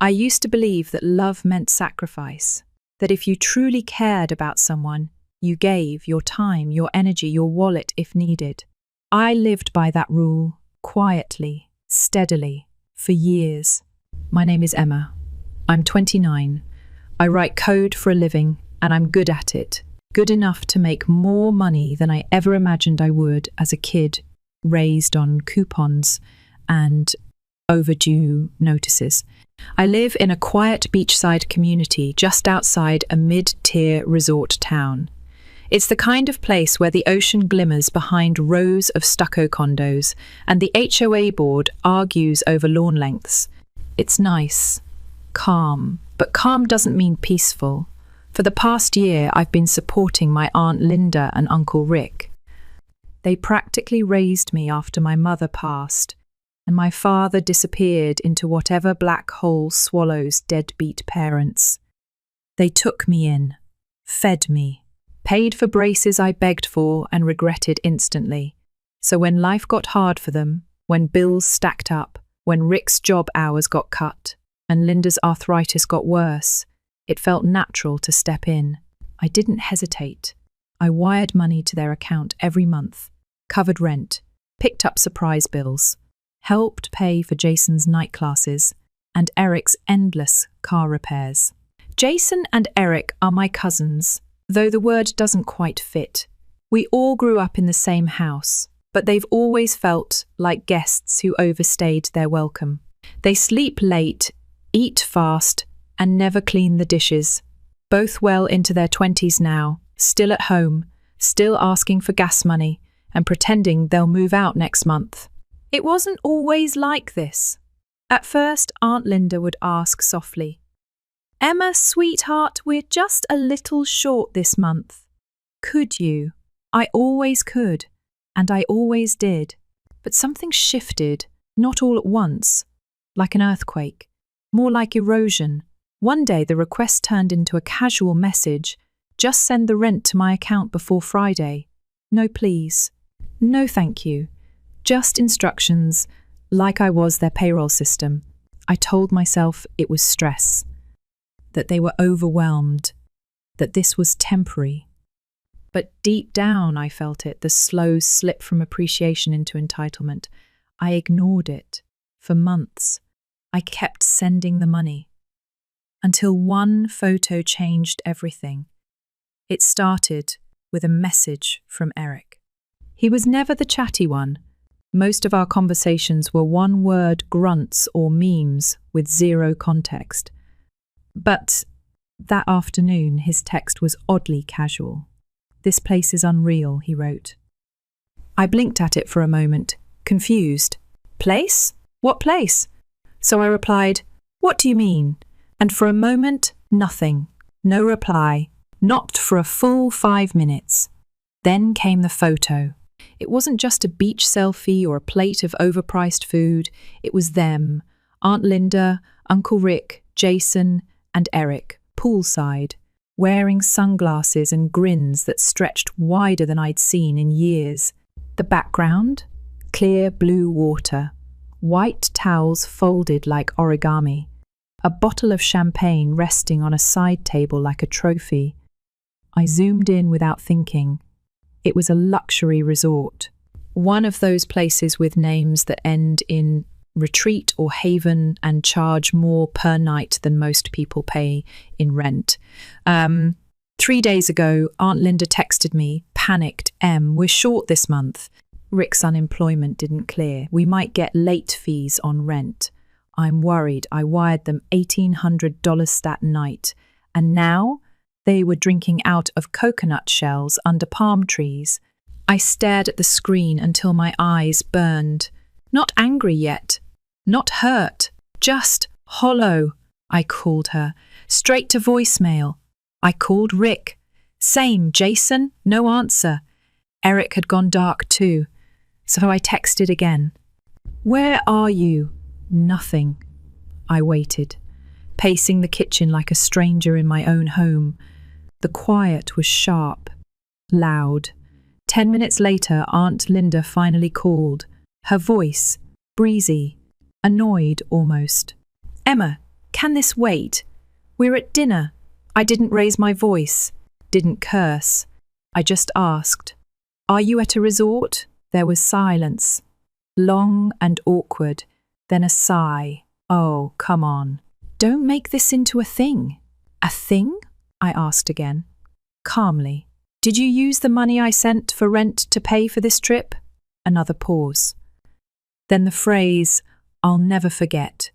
I used to believe that love meant sacrifice, that if you truly cared about someone, you gave your time, your energy, your wallet if needed. I lived by that rule, quietly, steadily, for years. My name is Emma. I'm 29. I write code for a living, and I'm good at it. Good enough to make more money than I ever imagined I would as a kid, raised on coupons and overdue notices. I live in a quiet beachside community just outside a mid-tier resort town. It's the kind of place where the ocean glimmers behind rows of stucco condos and the HOA board argues over lawn lengths. It's nice, calm, but calm doesn't mean peaceful. For the past year, I've been supporting my Aunt Linda and Uncle Rick. They practically raised me after my mother passed, and my father disappeared into whatever black hole swallows deadbeat parents. They took me in, fed me, paid for braces I begged for and regretted instantly. So when life got hard for them, when bills stacked up, when Rick's job hours got cut, and Linda's arthritis got worse, it felt natural to step in. I didn't hesitate. I wired money to their account every month, covered rent, picked up surprise bills, helped pay for Jason's night classes, and Eric's endless car repairs. Jason and Eric are my cousins, though the word doesn't quite fit. We all grew up in the same house, but they've always felt like guests who overstayed their welcome. They sleep late, eat fast, and never clean the dishes. Both well into their 20s now, still at home, still asking for gas money, and pretending they'll move out next month. It wasn't always like this. At first, Aunt Linda would ask softly, "Emma, sweetheart, we're just a little short this month. Could you?" I always could, and I always did. But something shifted, not all at once, like an earthquake, more like erosion. One day the request turned into a casual message, "Just send the rent to my account before Friday. No please. No thank you. Just instructions," like I was their payroll system. I told myself it was stress, that they were overwhelmed, that this was temporary. But deep down I felt it, the slow slip from appreciation into entitlement. I ignored it for months. I kept sending the money, until one photo changed everything. It started with a message from Eric. He was never the chatty one. Most of our conversations were one-word grunts or memes with zero context. But that afternoon, his text was oddly casual. "This place is unreal," he wrote. I blinked at it for a moment, confused. "Place? What place?" So I replied, "What do you mean?" And for a moment, nothing. No reply. Not for a full 5 minutes. Then came the photo. It wasn't just a beach selfie or a plate of overpriced food. It was them, Aunt Linda, Uncle Rick, Jason, and Eric, poolside, wearing sunglasses and grins that stretched wider than I'd seen in years. The background? Clear blue water. White towels folded like origami. A bottle of champagne resting on a side table like a trophy. I zoomed in without thinking. It was a luxury resort. One of those places with names that end in retreat or haven and charge more per night than most people pay in rent. 3 days ago, Aunt Linda texted me, panicked, "Em, we're short this month." Rick's unemployment didn't clear. We might get late fees on rent. I'm worried. I wired them $1,800 that night. And now they were drinking out of coconut shells under palm trees. I stared at the screen until my eyes burned. Not angry yet. Not hurt. Just hollow. I called her. Straight to voicemail. I called Rick. Same. Jason? No answer. Eric had gone dark too. So I texted again. "Where are you?" Nothing. I waited, pacing the kitchen like a stranger in my own home. The quiet was sharp, loud. 10 minutes later, Aunt Linda finally called. Her voice, breezy, annoyed almost. "Emma, Can this wait? We're at dinner. I didn't raise my voice, didn't curse. I just asked, "Are you at a resort?" There was silence, long and awkward, then a sigh. "Oh, come on. Don't make this into a thing." "A thing?" I asked again, calmly. "Did you use the money I sent for rent to pay for this trip?" Another pause. Then the phrase, "I'll never forget.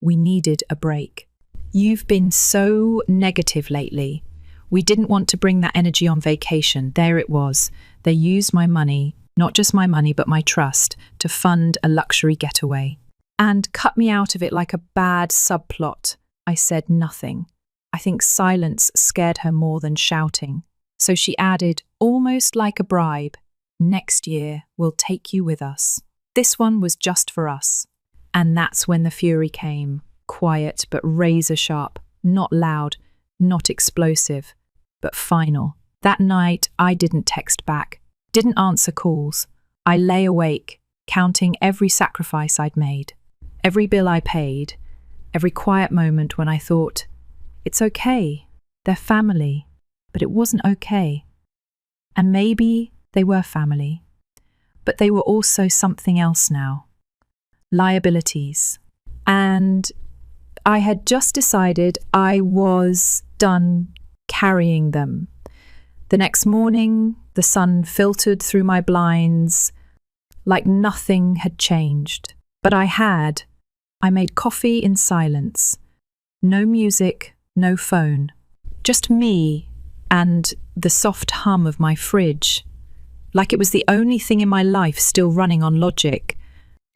We needed a break." "You've been so negative lately. We didn't want to bring that energy on vacation." There it was. They used my money, not just my money, but my trust, to fund a luxury getaway. And cut me out of it like a bad subplot. I said nothing. I think silence scared her more than shouting. So she added, almost like a bribe, "Next year, we'll take you with us. This one was just for us." And that's when the fury came. Quiet but razor sharp, not loud, not explosive, but final. That night, I didn't text back, didn't answer calls. I lay awake, counting every sacrifice I'd made, every bill I paid, every quiet moment when I thought, it's okay, they're family, but it wasn't okay. And maybe they were family, but they were also something else now. Liabilities. And I had just decided I was done carrying them. The next morning, the sun filtered through my blinds like nothing had changed. But I made coffee in silence. No music, no phone. Just me and the soft hum of my fridge. Like it was the only thing in my life still running on logic.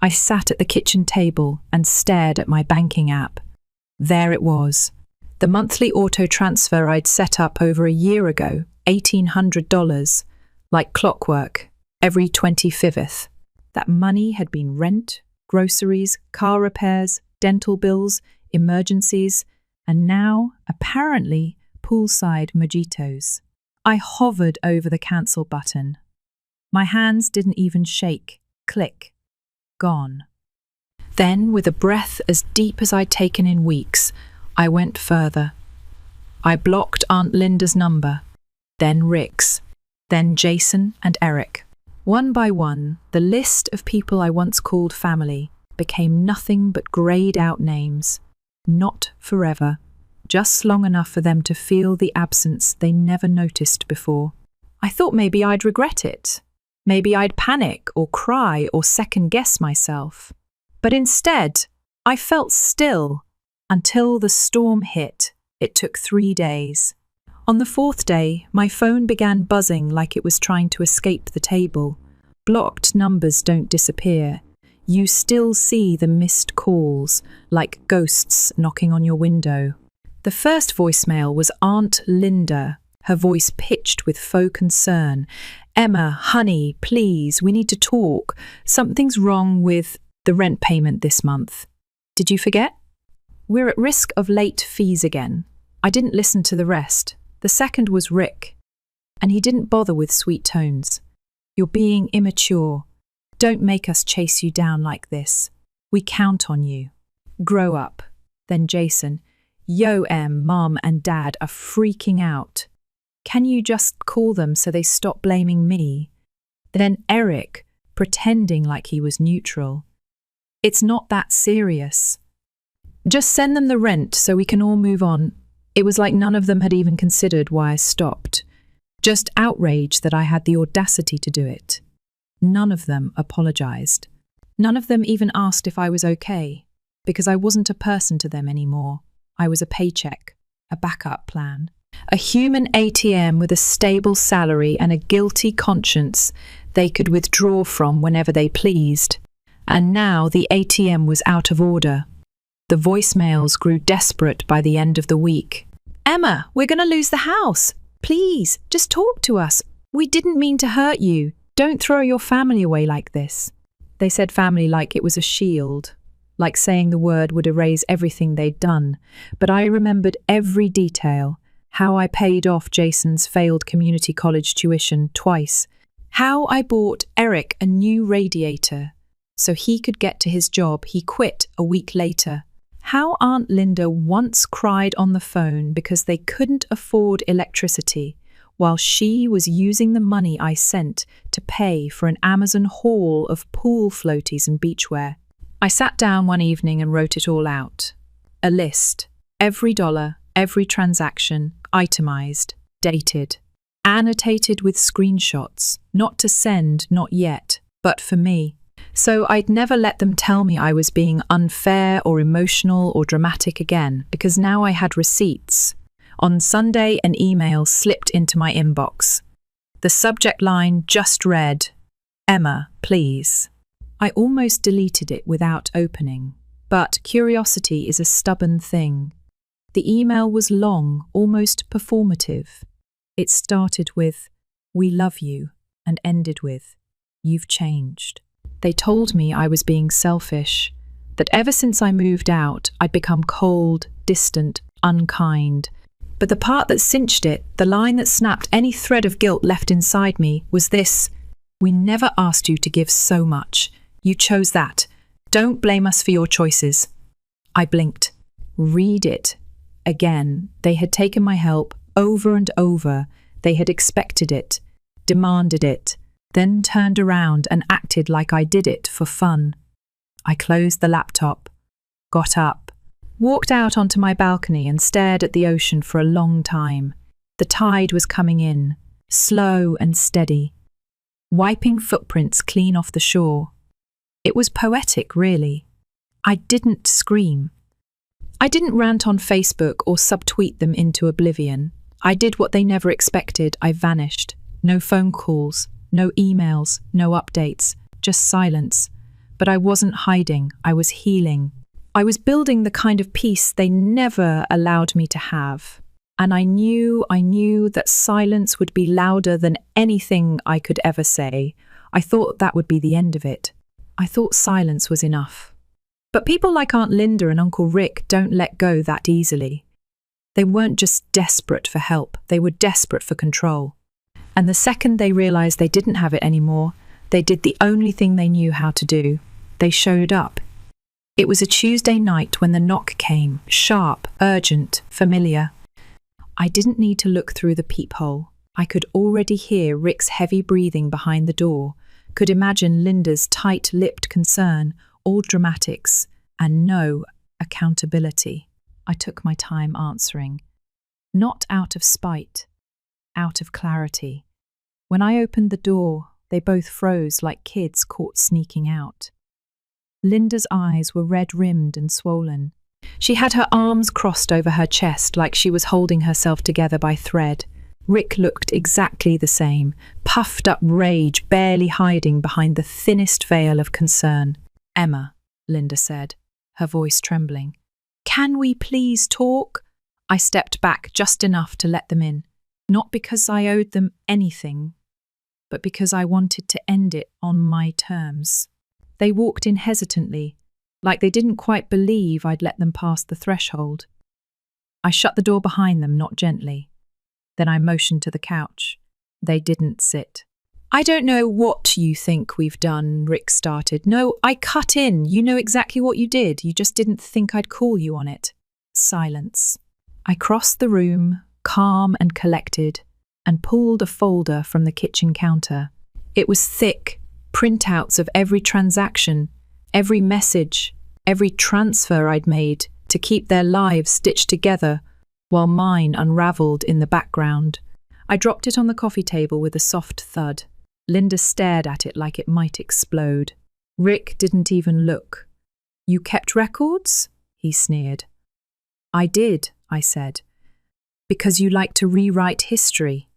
I sat at the kitchen table and stared at my banking app. There it was. The monthly auto transfer I'd set up over a year ago, $1,800, like clockwork, every 25th. That money had been rent, groceries, car repairs, dental bills, emergencies, and now, apparently, poolside mojitos. I hovered over the cancel button. My hands didn't even shake. Click. Gone. Then, with a breath as deep as I'd taken in weeks, I went further. I blocked Aunt Linda's number, then Rick's, then Jason and Eric. One by one, the list of people I once called family became nothing but greyed-out names. Not forever, just long enough for them to feel the absence they never noticed before. I thought maybe I'd regret it. Maybe I'd panic or cry or second-guess myself. But instead, I felt still until the storm hit. It took 3 days. On the 4th day, my phone began buzzing like it was trying to escape the table. Blocked numbers don't disappear. You still see the missed calls, like ghosts knocking on your window. The first voicemail was Aunt Linda, her voice pitched with faux concern. "Emma, honey, please, we need to talk. Something's wrong with the rent payment this month. Did you forget? We're at risk of late fees again." I didn't listen to the rest. The second was Rick, and he didn't bother with sweet tones. "You're being immature. Don't make us chase you down like this. We count on you. Grow up." Then Jason, "Yo, Em, Mom and Dad are freaking out. Can you just call them so they stop blaming me?" Then Eric, pretending like he was neutral. "It's not that serious. Just send them the rent so we can all move on." It was like none of them had even considered why I stopped. Just outrage that I had the audacity to do it. None of them apologized. None of them even asked if I was okay, because I wasn't a person to them anymore. I was a paycheck, a backup plan, a human ATM with a stable salary and a guilty conscience they could withdraw from whenever they pleased. And now the ATM was out of order. The voicemails grew desperate by the end of the week. "Emma, we're going to lose the house. Please, just talk to us. We didn't mean to hurt you. Don't throw your family away like this." They said family like it was a shield, like saying the word would erase everything they'd done. But I remembered every detail, how I paid off Jason's failed community college tuition twice, how I bought Eric a new radiator so he could get to his job he quit a week later, How Aunt Linda once cried on the phone because they couldn't afford electricity, while she was using the money I sent to pay for an Amazon haul of pool floaties and beachwear. I sat down one evening and wrote it all out. A list. Every dollar, every transaction, itemized, dated, annotated with screenshots, not to send, not yet, but for me. So I'd never let them tell me I was being unfair or emotional or dramatic again, because now I had receipts. On Sunday, an email slipped into my inbox. The subject line just read, "Emma, please." I almost deleted it without opening, but curiosity is a stubborn thing. The email was long, almost performative. It started with, "We love you," and ended with, "You've changed." They told me I was being selfish, that ever since I moved out, I'd become cold, distant, unkind. But the part that cinched it, the line that snapped any thread of guilt left inside me, was this: "We never asked you to give so much. You chose that. Don't blame us for your choices." I blinked. Read it. Again, they had taken my help over and over. They had expected it, demanded it, then turned around and acted like I did it for fun. I closed the laptop, got up, walked out onto my balcony and stared at the ocean for a long time. The tide was coming in, slow and steady, wiping footprints clean off the shore. It was poetic, really. I didn't scream. I didn't rant on Facebook or subtweet them into oblivion. I did what they never expected. I vanished. No phone calls, no emails, no updates, just silence. But I wasn't hiding. I was healing. I was building the kind of peace they never allowed me to have. And I knew that silence would be louder than anything I could ever say. I thought that would be the end of it. I thought silence was enough. But people like Aunt Linda and Uncle Rick don't let go that easily. They weren't just desperate for help, they were desperate for control. And the second they realized they didn't have it anymore, they did the only thing they knew how to do. They showed up. It was a Tuesday night when the knock came, sharp, urgent, familiar. I didn't need to look through the peephole. I could already hear Rick's heavy breathing behind the door, could imagine Linda's tight-lipped concern, all dramatics, and no accountability. I took my time answering. Not out of spite, out of clarity. When I opened the door, they both froze like kids caught sneaking out. Linda's eyes were red-rimmed and swollen. She had her arms crossed over her chest like she was holding herself together by thread. Rick looked exactly the same, puffed up rage barely hiding behind the thinnest veil of concern. "Emma," Linda said, her voice trembling. "Can we please talk?" I stepped back just enough to let them in, not because I owed them anything, but because I wanted to end it on my terms. They walked in hesitantly, like they didn't quite believe I'd let them pass the threshold. I shut the door behind them, not gently. Then I motioned to the couch. They didn't sit. "I don't know what you think we've done," Rick started. "No, I cut in. You know exactly what you did. You just didn't think I'd call you on it." Silence. I crossed the room, calm and collected, and pulled a folder from the kitchen counter. It was thick, printouts of every transaction, every message, every transfer I'd made to keep their lives stitched together while mine unraveled in the background. I dropped it on the coffee table with a soft thud. Linda stared at it like it might explode. Rick didn't even look. "You kept records?" he sneered. "I did," I said. "Because you like to rewrite history."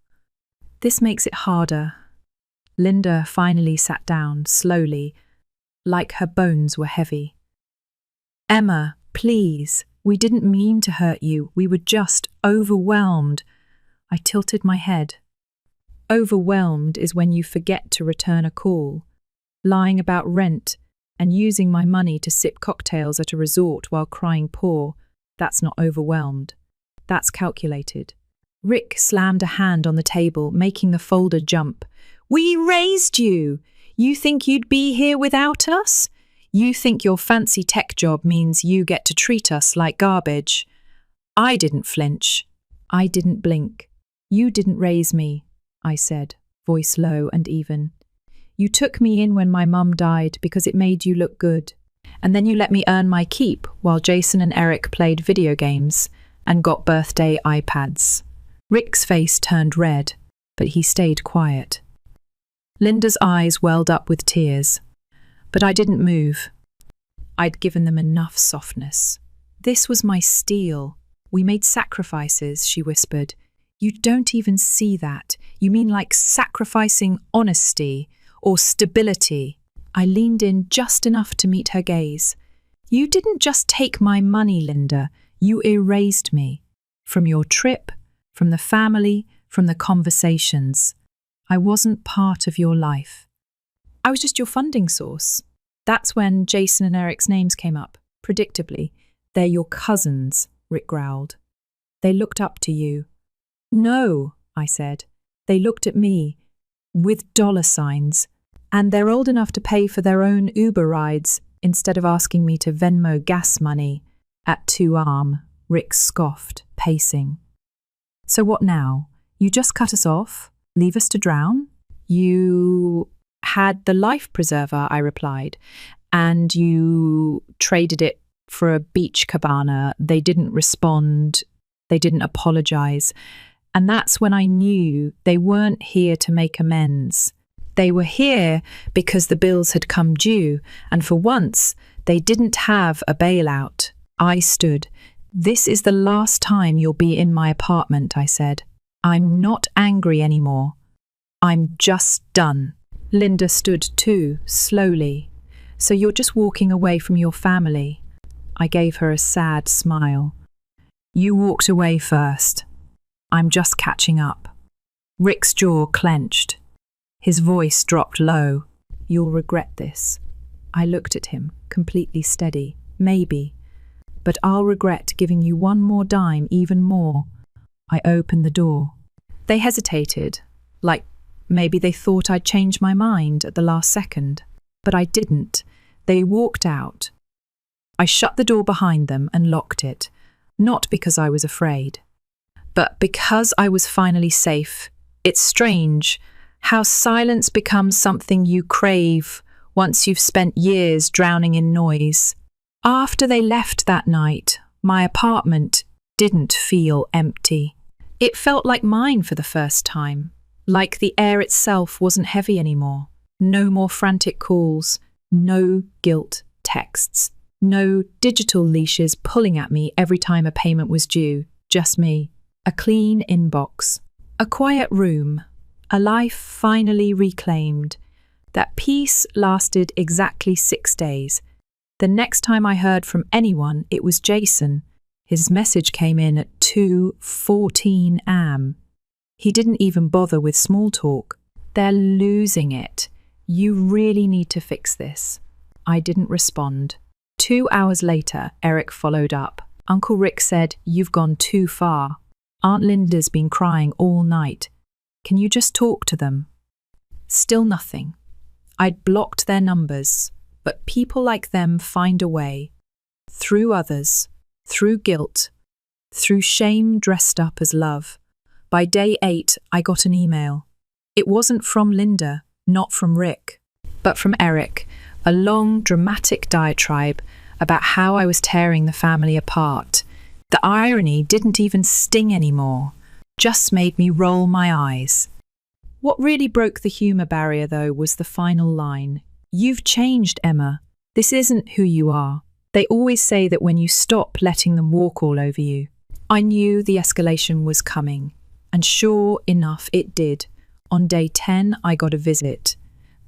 "This makes it harder." Linda finally sat down, slowly, like her bones were heavy. "Emma, please, we didn't mean to hurt you. We were just overwhelmed." I tilted my head. Overwhelmed is when you forget to return a call, lying about rent and using my money to sip cocktails at a resort while crying poor. That's not overwhelmed. That's calculated. Rick slammed a hand on the table, making the folder jump. "We raised you! You think you'd be here without us? You think your fancy tech job means you get to treat us like garbage. I didn't flinch. I didn't blink. You didn't raise me, I said, voice low and even. You took me in when my mum died because it made you look good. And then you let me earn my keep while Jason and Eric played video games and got birthday iPads. Rick's face turned red, but he stayed quiet. Linda's eyes welled up with tears, but I didn't move. I'd given them enough softness. This was my steal. We made sacrifices, she whispered. You don't even see that. You mean like sacrificing honesty or stability? I leaned in just enough to meet her gaze. You didn't just take my money, Linda. You erased me. From your trip, from the family, from the conversations. I wasn't part of your life. I was just your funding source. That's when Jason and Eric's names came up, predictably. They're your cousins, Rick growled. They looked up to you. No, I said. They looked at me, with dollar signs, and they're old enough to pay for their own Uber rides instead of asking me to Venmo gas money. At 2 Rick scoffed, pacing. So what now? You just cut us off? Leave us to drown? You had the life preserver, I replied, and you traded it for a beach cabana. They didn't respond. They didn't apologize. And that's when I knew they weren't here to make amends. They were here because the bills had come due, and for once, they didn't have a bailout. I stood. This is the last time you'll be in my apartment, I said. I'm not angry anymore. I'm just done. Linda stood too, slowly. So you're just walking away from your family? I gave her a sad smile. You walked away first. I'm just catching up. Rick's jaw clenched. His voice dropped low. You'll regret this. I looked at him, completely steady. Maybe. But I'll regret giving you one more dime even more. I opened the door. They hesitated, like maybe they thought I'd changed my mind at the last second. But I didn't. They walked out. I shut the door behind them and locked it, not because I was afraid, but because I was finally safe. It's strange how silence becomes something you crave once you've spent years drowning in noise. After they left that night, my apartment didn't feel empty. It felt like mine for the first time, like the air itself wasn't heavy anymore. No more frantic calls, no guilt texts, no digital leashes pulling at me every time a payment was due, just me. A clean inbox, a quiet room, a life finally reclaimed. That peace lasted exactly 6 days. The next time I heard from anyone, it was Jason. His message came in at 2:14 am. He didn't even bother with small talk. They're losing it. You really need to fix this. I didn't respond. 2 hours later, Eric followed up. Uncle Rick said, you've gone too far. Aunt Linda's been crying all night. Can you just talk to them? Still nothing. I'd blocked their numbers. But people like them find a way. Through others, through guilt, through shame dressed up as love. By day 8, I got an email. It wasn't from Linda, not from Rick, but from Eric, a long, dramatic diatribe about how I was tearing the family apart. The irony didn't even sting anymore, just made me roll my eyes. What really broke the humour barrier, though, was the final line. You've changed, Emma. This isn't who you are. They always say that when you stop letting them walk all over you. I knew the escalation was coming, and sure enough it did. On day 10, I got a visit,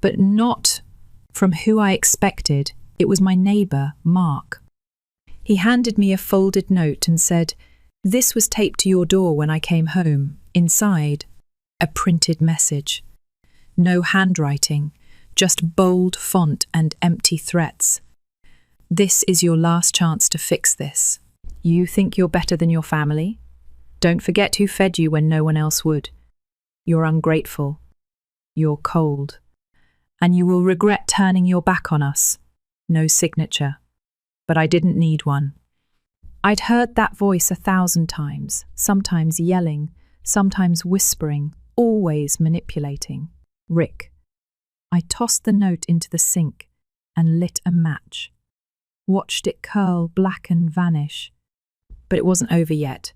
but not from who I expected. It was my neighbour, Mark. He handed me a folded note and said, "This was taped to your door when I came home." Inside, a printed message. No handwriting. Just bold font and empty threats. This is your last chance to fix this. You think you're better than your family? Don't forget who fed you when no one else would. You're ungrateful. You're cold. And you will regret turning your back on us. no signature. But I didn't need one. I'd heard that voice 1,000 times, sometimes yelling, sometimes whispering, always manipulating. Rick. I tossed the note into the sink and lit a match. Watched it curl, blacken, vanish. But it wasn't over yet,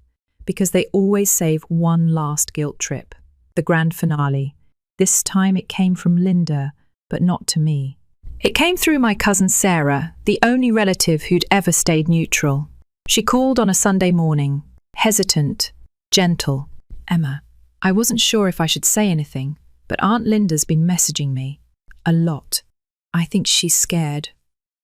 because they always save one last guilt trip, the grand finale. This time it came from Linda, but not to me. It came through my cousin Sarah, the only relative who'd ever stayed neutral. She called on a Sunday morning, hesitant, gentle. Emma, I wasn't sure if I should say anything, but Aunt Linda's been messaging me. A lot. I think she's scared.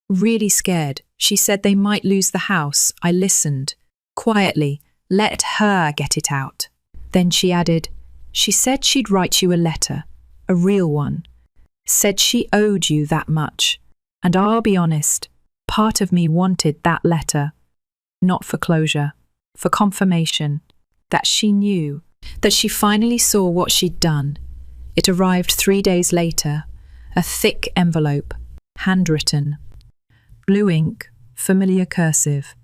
Really scared. She said they might lose the house. I listened. Quietly. Let her get it out. Then she added, she said she'd write you a letter. A real one. Said she owed you that much. And I'll be honest, part of me wanted that letter. Not for closure. For confirmation. That she knew. That she finally saw what she'd done. It arrived 3 days later. A thick envelope. Handwritten. Blue ink. Familiar cursive.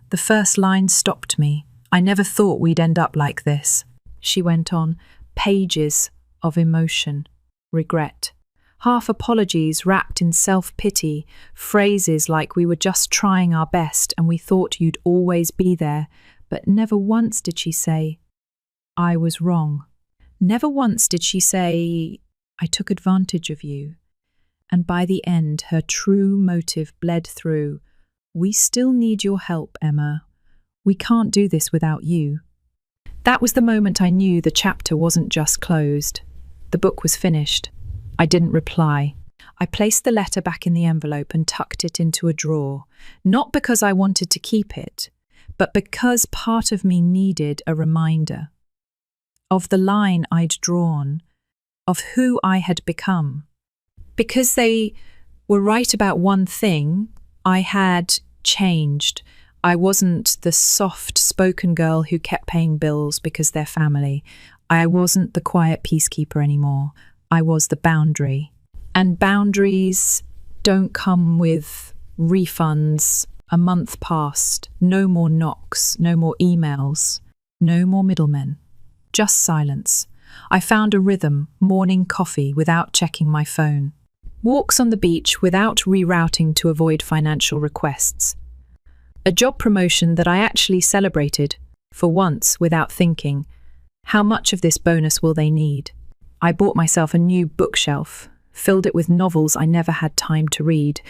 The first line stopped me. I never thought we'd end up like this. She went on. Pages of emotion. Regret. Half apologies wrapped in self-pity. Phrases like we were just trying our best and we thought you'd always be there. But never once did she say, I was wrong. Never once did she say, I took advantage of you. And by the end, her true motive bled through. We still need your help, Emma. We can't do this without you. That was the moment I knew the chapter wasn't just closed. The book was finished. I didn't reply. I placed the letter back in the envelope and tucked it into a drawer, not because I wanted to keep it, but because part of me needed a reminder of the line I'd drawn, of who I had become. Because they were right about one thing, I had changed. I wasn't the soft-spoken girl who kept paying bills because they're family. I wasn't the quiet peacekeeper anymore. I was the boundary. And boundaries don't come with refunds. A month passed. No more knocks, no more emails, no more middlemen. Just silence. I found a rhythm, morning coffee without checking my phone. Walks on the beach without rerouting to avoid financial requests. A job promotion that I actually celebrated, for once without thinking, how much of this bonus will they need? I bought myself a new bookshelf, filled it with novels I never had time to read,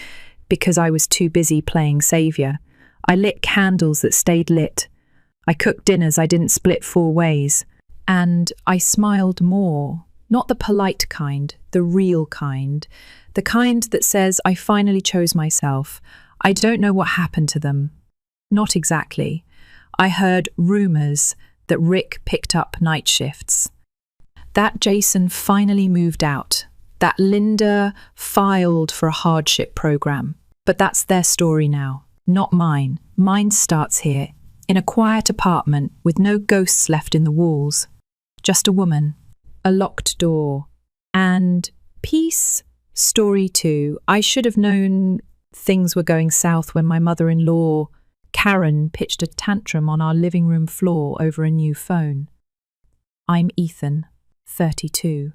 because I was too busy playing saviour. I lit candles that stayed lit. I cooked dinners I didn't split 4 ways. And I smiled more, not the polite kind, the real kind, the kind that says I finally chose myself. I don't know what happened to them. Not exactly. I heard rumours that Rick picked up night shifts. That Jason finally moved out. That Linda filed for a hardship program. But that's their story now, not mine. Mine starts here, in a quiet apartment with no ghosts left in the walls. Just a woman, a locked door, and peace. Story 2. I should have known things were going south when my mother-in-law, Karen, pitched a tantrum on our living room floor over a new phone. I'm Ethan, 32.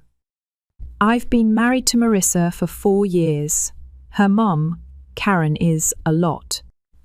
I've been married to Marissa for 4 years. Her mum, Karen, is a lot.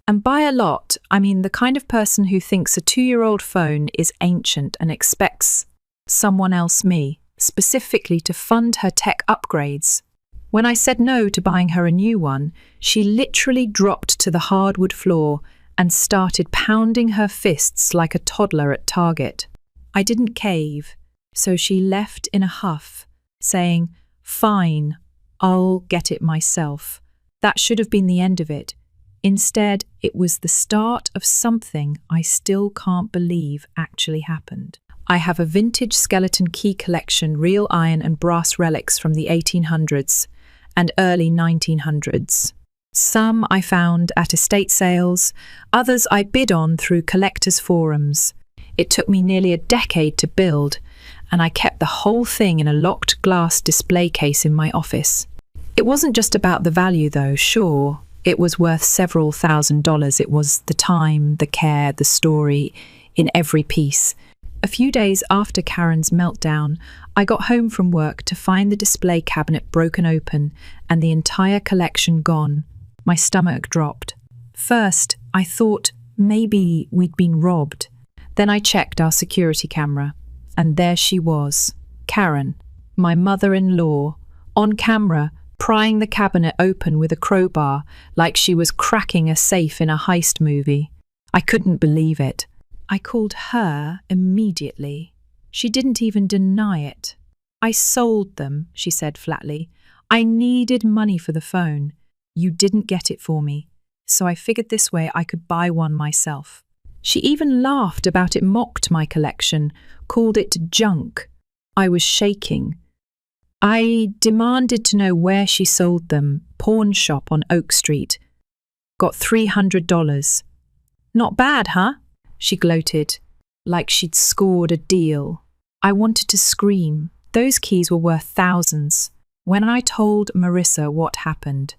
And by a lot, I mean the kind of person who thinks a 2-year-old phone is ancient and expects someone else, me, specifically to fund her tech upgrades. When I said no to buying her a new one, she literally dropped to the hardwood floor and started pounding her fists like a toddler at Target. I didn't cave, so she left in a huff, saying, "Fine, I'll get it myself." That should have been the end of it. Instead, it was the start of something I still can't believe actually happened. I have a vintage skeleton key collection, real iron and brass relics from the 1800s and early 1900s. Some I found at estate sales, others I bid on through collectors' forums. It took me nearly a decade to build, and I kept the whole thing in a locked glass display case in my office. It wasn't just about the value though, sure. It was worth several $1,000s. It was the time, the care, the story in every piece. A few days after Karen's meltdown, I got home from work to find the display cabinet broken open and the entire collection gone. My stomach dropped. First, I thought maybe we'd been robbed. Then I checked our security camera, and there she was, Karen, my mother-in-law, on camera, prying the cabinet open with a crowbar like she was cracking a safe in a heist movie. I couldn't believe it. I called her immediately. She didn't even deny it. I sold them, she said flatly. I needed money for the phone. You didn't get it for me, so I figured this way I could buy one myself. She even laughed about it, mocked my collection, called it junk. I was shaking. I demanded to know where she sold them. Pawn shop on Oak Street. Got $300. Not bad, huh? She gloated, like she'd scored a deal. I wanted to scream. Those keys were worth thousands. When I told Marissa what happened,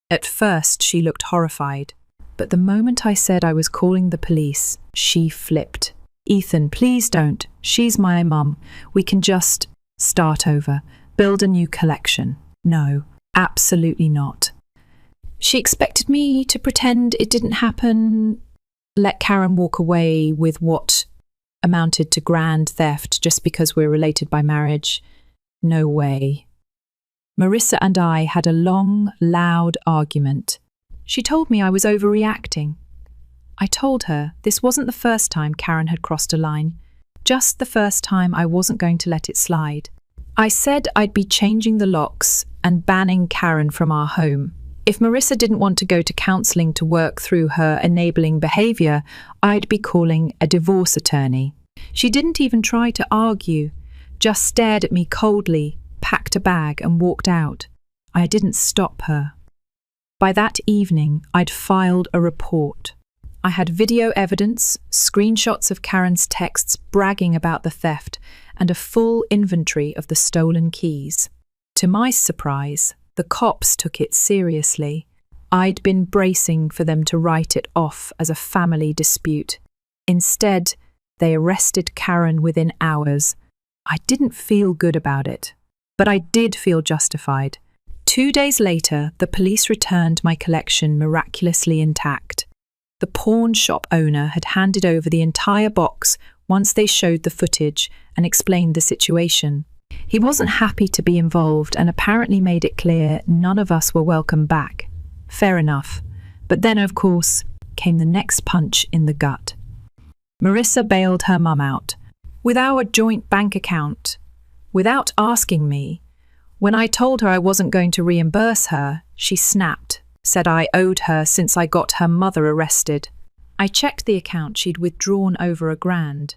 at first she looked horrified, but the moment I said I was calling the police, she flipped. Ethan, please don't. She's my mum. We can just start over, build a new collection. No, absolutely not. She expected me to pretend it didn't happen, let Karen walk away with what amounted to grand theft just because we're related by marriage. No way. Marissa and I had a long, loud argument. She told me I was overreacting. I told her this wasn't the first time Karen had crossed a line, just the first time I wasn't going to let it slide. I said I'd be changing the locks and banning Karen from our home. If Marissa didn't want to go to counselling to work through her enabling behaviour, I'd be calling a divorce attorney. She didn't even try to argue, just stared at me coldly, packed a bag and walked out. I didn't stop her. By that evening, I'd filed a report. I had video evidence, screenshots of Karen's texts bragging about the theft, and a full inventory of the stolen keys. To my surprise, the cops took it seriously. I'd been bracing for them to write it off as a family dispute. Instead, they arrested Karen within hours. I didn't feel good about it, but I did feel justified. 2 days later, the police returned my collection miraculously intact. The pawn shop owner had handed over the entire box once they showed the footage and explained the situation. He wasn't happy to be involved and apparently made it clear none of us were welcome back. Fair enough. But then, of course, came the next punch in the gut. Marissa bailed her mum out. With our joint bank account. Without asking me. When I told her I wasn't going to reimburse her, she snapped, said I owed her since I got her mother arrested. I checked the account. She'd withdrawn over $1,000.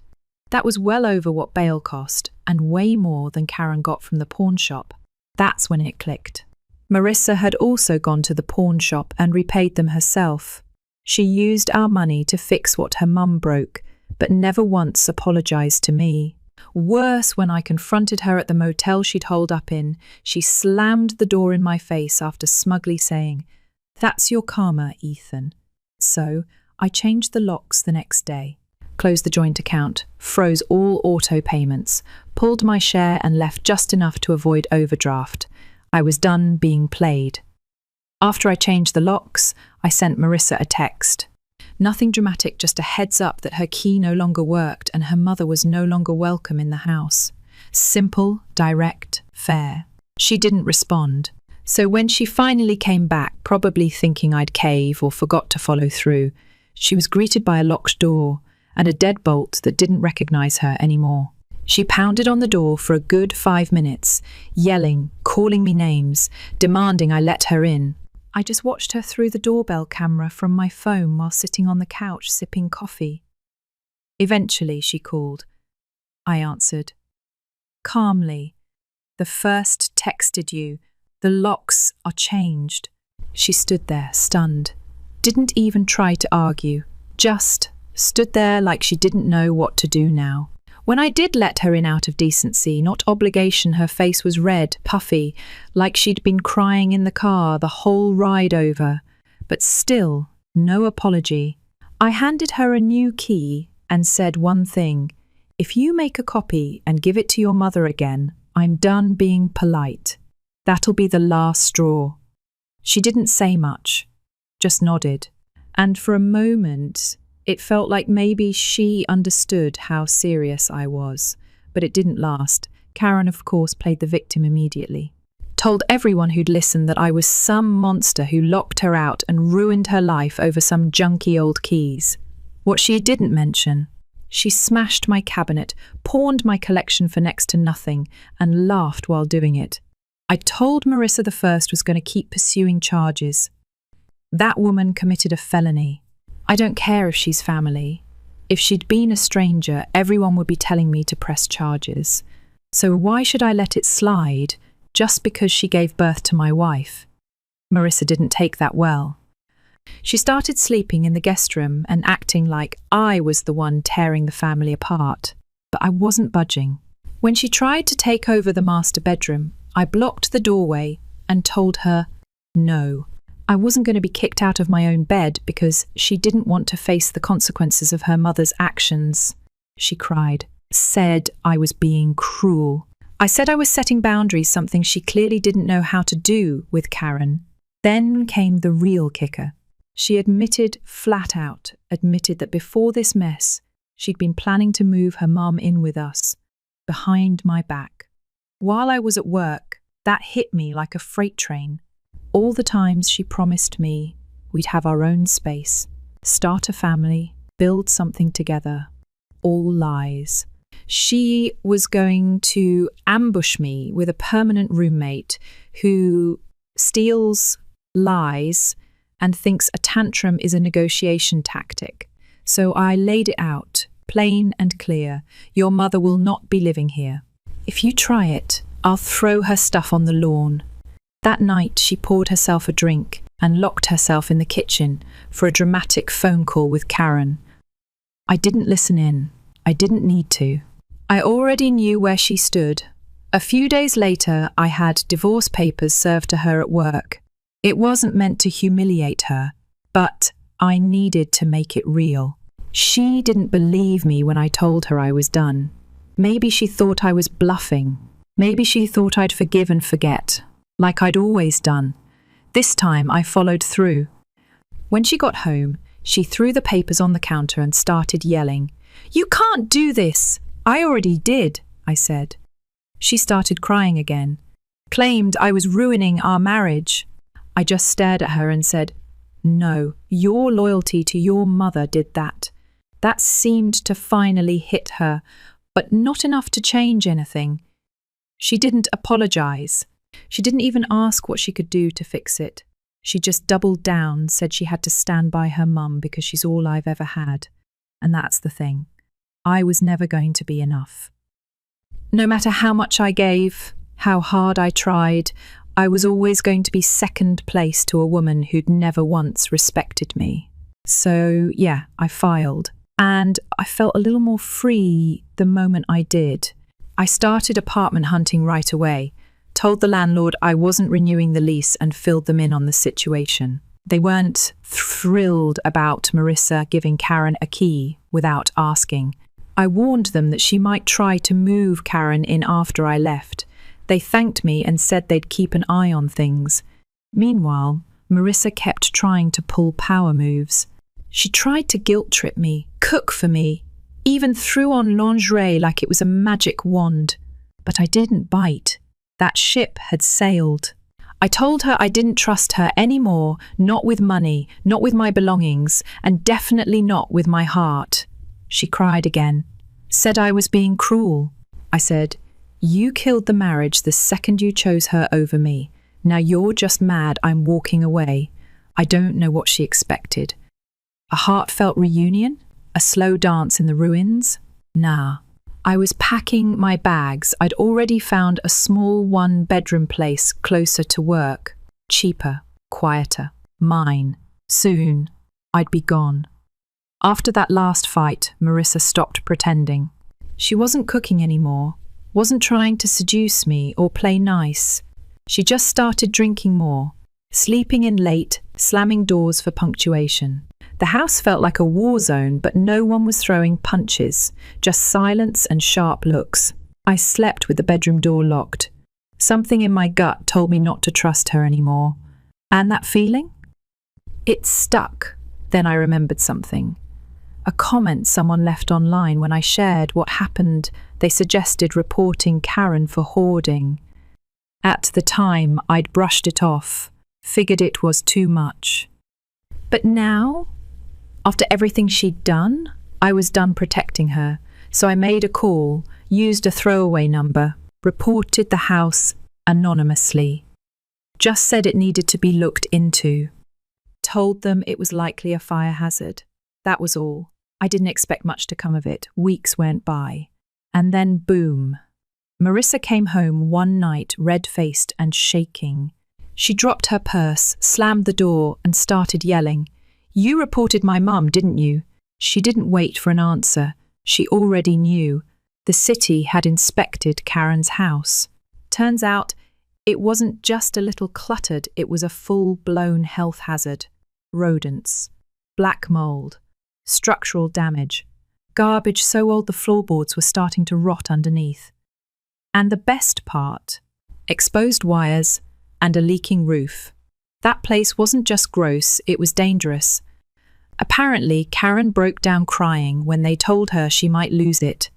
That was well over what bail cost, and way more than Karen got from the pawn shop. That's when it clicked. Marissa had also gone to the pawn shop and repaid them herself. She used our money to fix what her mum broke, but never once apologised to me. Worse, when I confronted her at the motel she'd holed up in, she slammed the door in my face after smugly saying, "That's your karma, Ethan." So I changed the locks the next day, closed the joint account, froze all auto payments, pulled my share and left just enough to avoid overdraft. I was done being played. After I changed the locks, I sent Marissa a text. Nothing dramatic, just a heads up that her key no longer worked and her mother was no longer welcome in the house. Simple, direct, fair. She didn't respond. So when she finally came back, probably thinking I'd cave or forgot to follow through, she was greeted by a locked door and a deadbolt that didn't recognise her anymore. She pounded on the door for a good 5 minutes, yelling, calling me names, demanding I let her in. I just watched her through the doorbell camera from my phone while sitting on the couch sipping coffee. Eventually, she called. I answered. Calmly. "The first texted you. The locks are changed." She stood there, stunned. Didn't even try to argue. Just stood there like she didn't know what to do now. When I did let her in out of decency, not obligation, her face was red, puffy, like she'd been crying in the car the whole ride over. but still, no apology. I handed her a new key and said one thing: if you make a copy and give it to your mother again, I'm done being polite. That'll be the last straw. She didn't say much, just nodded. And for a moment, it felt like maybe she understood how serious I was. But it didn't last. Karen, of course, played the victim immediately. Told everyone who'd listened that I was some monster who locked her out and ruined her life over some junky old keys. What she didn't mention: she smashed my cabinet, pawned my collection for next to nothing, and laughed while doing it. I told Marissa the First was going to keep pursuing charges. That woman committed a felony. I don't care if she's family. If she'd been a stranger, everyone would be telling me to press charges. So why should I let it slide just because she gave birth to my wife? Marissa didn't take that well. She started sleeping in the guest room and acting like I was the one tearing the family apart. But I wasn't budging. When she tried to take over the master bedroom, I blocked the doorway and told her no. I wasn't going to be kicked out of my own bed because she didn't want to face the consequences of her mother's actions. She cried, said I was being cruel. I said I was setting boundaries, something she clearly didn't know how to do with Karen. Then came the real kicker. She admitted flat out, that before this mess, she'd been planning to move her mum in with us, behind my back. While I was at work, that hit me like a freight train. All the times she promised me we'd have our own space, start a family, build something together. All lies. She was going to ambush me with a permanent roommate who steals, lies, and thinks a tantrum is a negotiation tactic. So I laid it out, plain and clear. Your mother will not be living here. If you try it, I'll throw her stuff on the lawn. That night, she poured herself a drink and locked herself in the kitchen for a dramatic phone call with Karen. I didn't listen in. I didn't need to. I already knew where she stood. A few days later, I had divorce papers served to her at work. It wasn't meant to humiliate her, but I needed to make it real. She didn't believe me when I told her I was done. Maybe she thought I was bluffing. Maybe she thought I'd forgive and forget, like I'd always done. This time I followed through. When she got home, she threw the papers on the counter and started yelling. "You can't do this!" "I already did," I said. She started crying again, claimed I was ruining our marriage. I just stared at her and said, "No, your loyalty to your mother did that." That seemed to finally hit her, but not enough to change anything. She didn't apologize. She didn't even ask what she could do to fix it. She just doubled down, said she had to stand by her mum because she's all I've ever had. And that's the thing. I was never going to be enough. No matter how much I gave, how hard I tried, I was always going to be second place to a woman who'd never once respected me. So, yeah, I filed. And I felt a little more free the moment I did. I started apartment hunting right away, told the landlord I wasn't renewing the lease and filled them in on the situation. They weren't thrilled about Marissa giving Karen a key without asking. I warned them that she might try to move Karen in after I left. They thanked me and said they'd keep an eye on things. Meanwhile, Marissa kept trying to pull power moves. She tried to guilt-trip me, cook for me, even threw on lingerie like it was a magic wand. But I didn't bite. That ship had sailed. I told her I didn't trust her anymore, not with money, not with my belongings, and definitely not with my heart. She cried again, said I was being cruel. I said, "You killed the marriage the second you chose her over me. Now you're just mad I'm walking away." I don't know what she expected. A heartfelt reunion? A slow dance in the ruins? Nah. I was packing my bags. I'd already found a small one-bedroom place closer to work. Cheaper, quieter, mine. Soon, I'd be gone. After that last fight, Marissa stopped pretending. She wasn't cooking anymore, wasn't trying to seduce me or play nice. She just started drinking more. sleeping in late, slamming doors for punctuation. The house felt like a war zone, but no one was throwing punches, just silence and sharp looks. I slept with the bedroom door locked. Something in my gut told me not to trust her anymore. And that feeling? It stuck. Then I remembered something. A comment someone left online when I shared what happened. They suggested reporting Karen for hoarding. At the time, I'd brushed it off, figured it was too much. But now, after everything she'd done, I was done protecting her. So I made a call, used a throwaway number, reported the house anonymously. Just said it needed to be looked into. Told them it was likely a fire hazard. That was all. I didn't expect much to come of it. Weeks went by. And then boom. Marissa came home one night red-faced and shaking. She dropped her purse, slammed the door, and started yelling. "You reported my mum, didn't you?" She didn't wait for an answer. She already knew. The city had inspected Karen's house. Turns out, it wasn't just a little cluttered, it was a full-blown health hazard. Rodents, black mold, structural damage, garbage so old the floorboards were starting to rot underneath. And the best part, exposed wires and a leaking roof. That place wasn't just gross, it was dangerous. Apparently, Karen broke down crying when they told her she might lose it.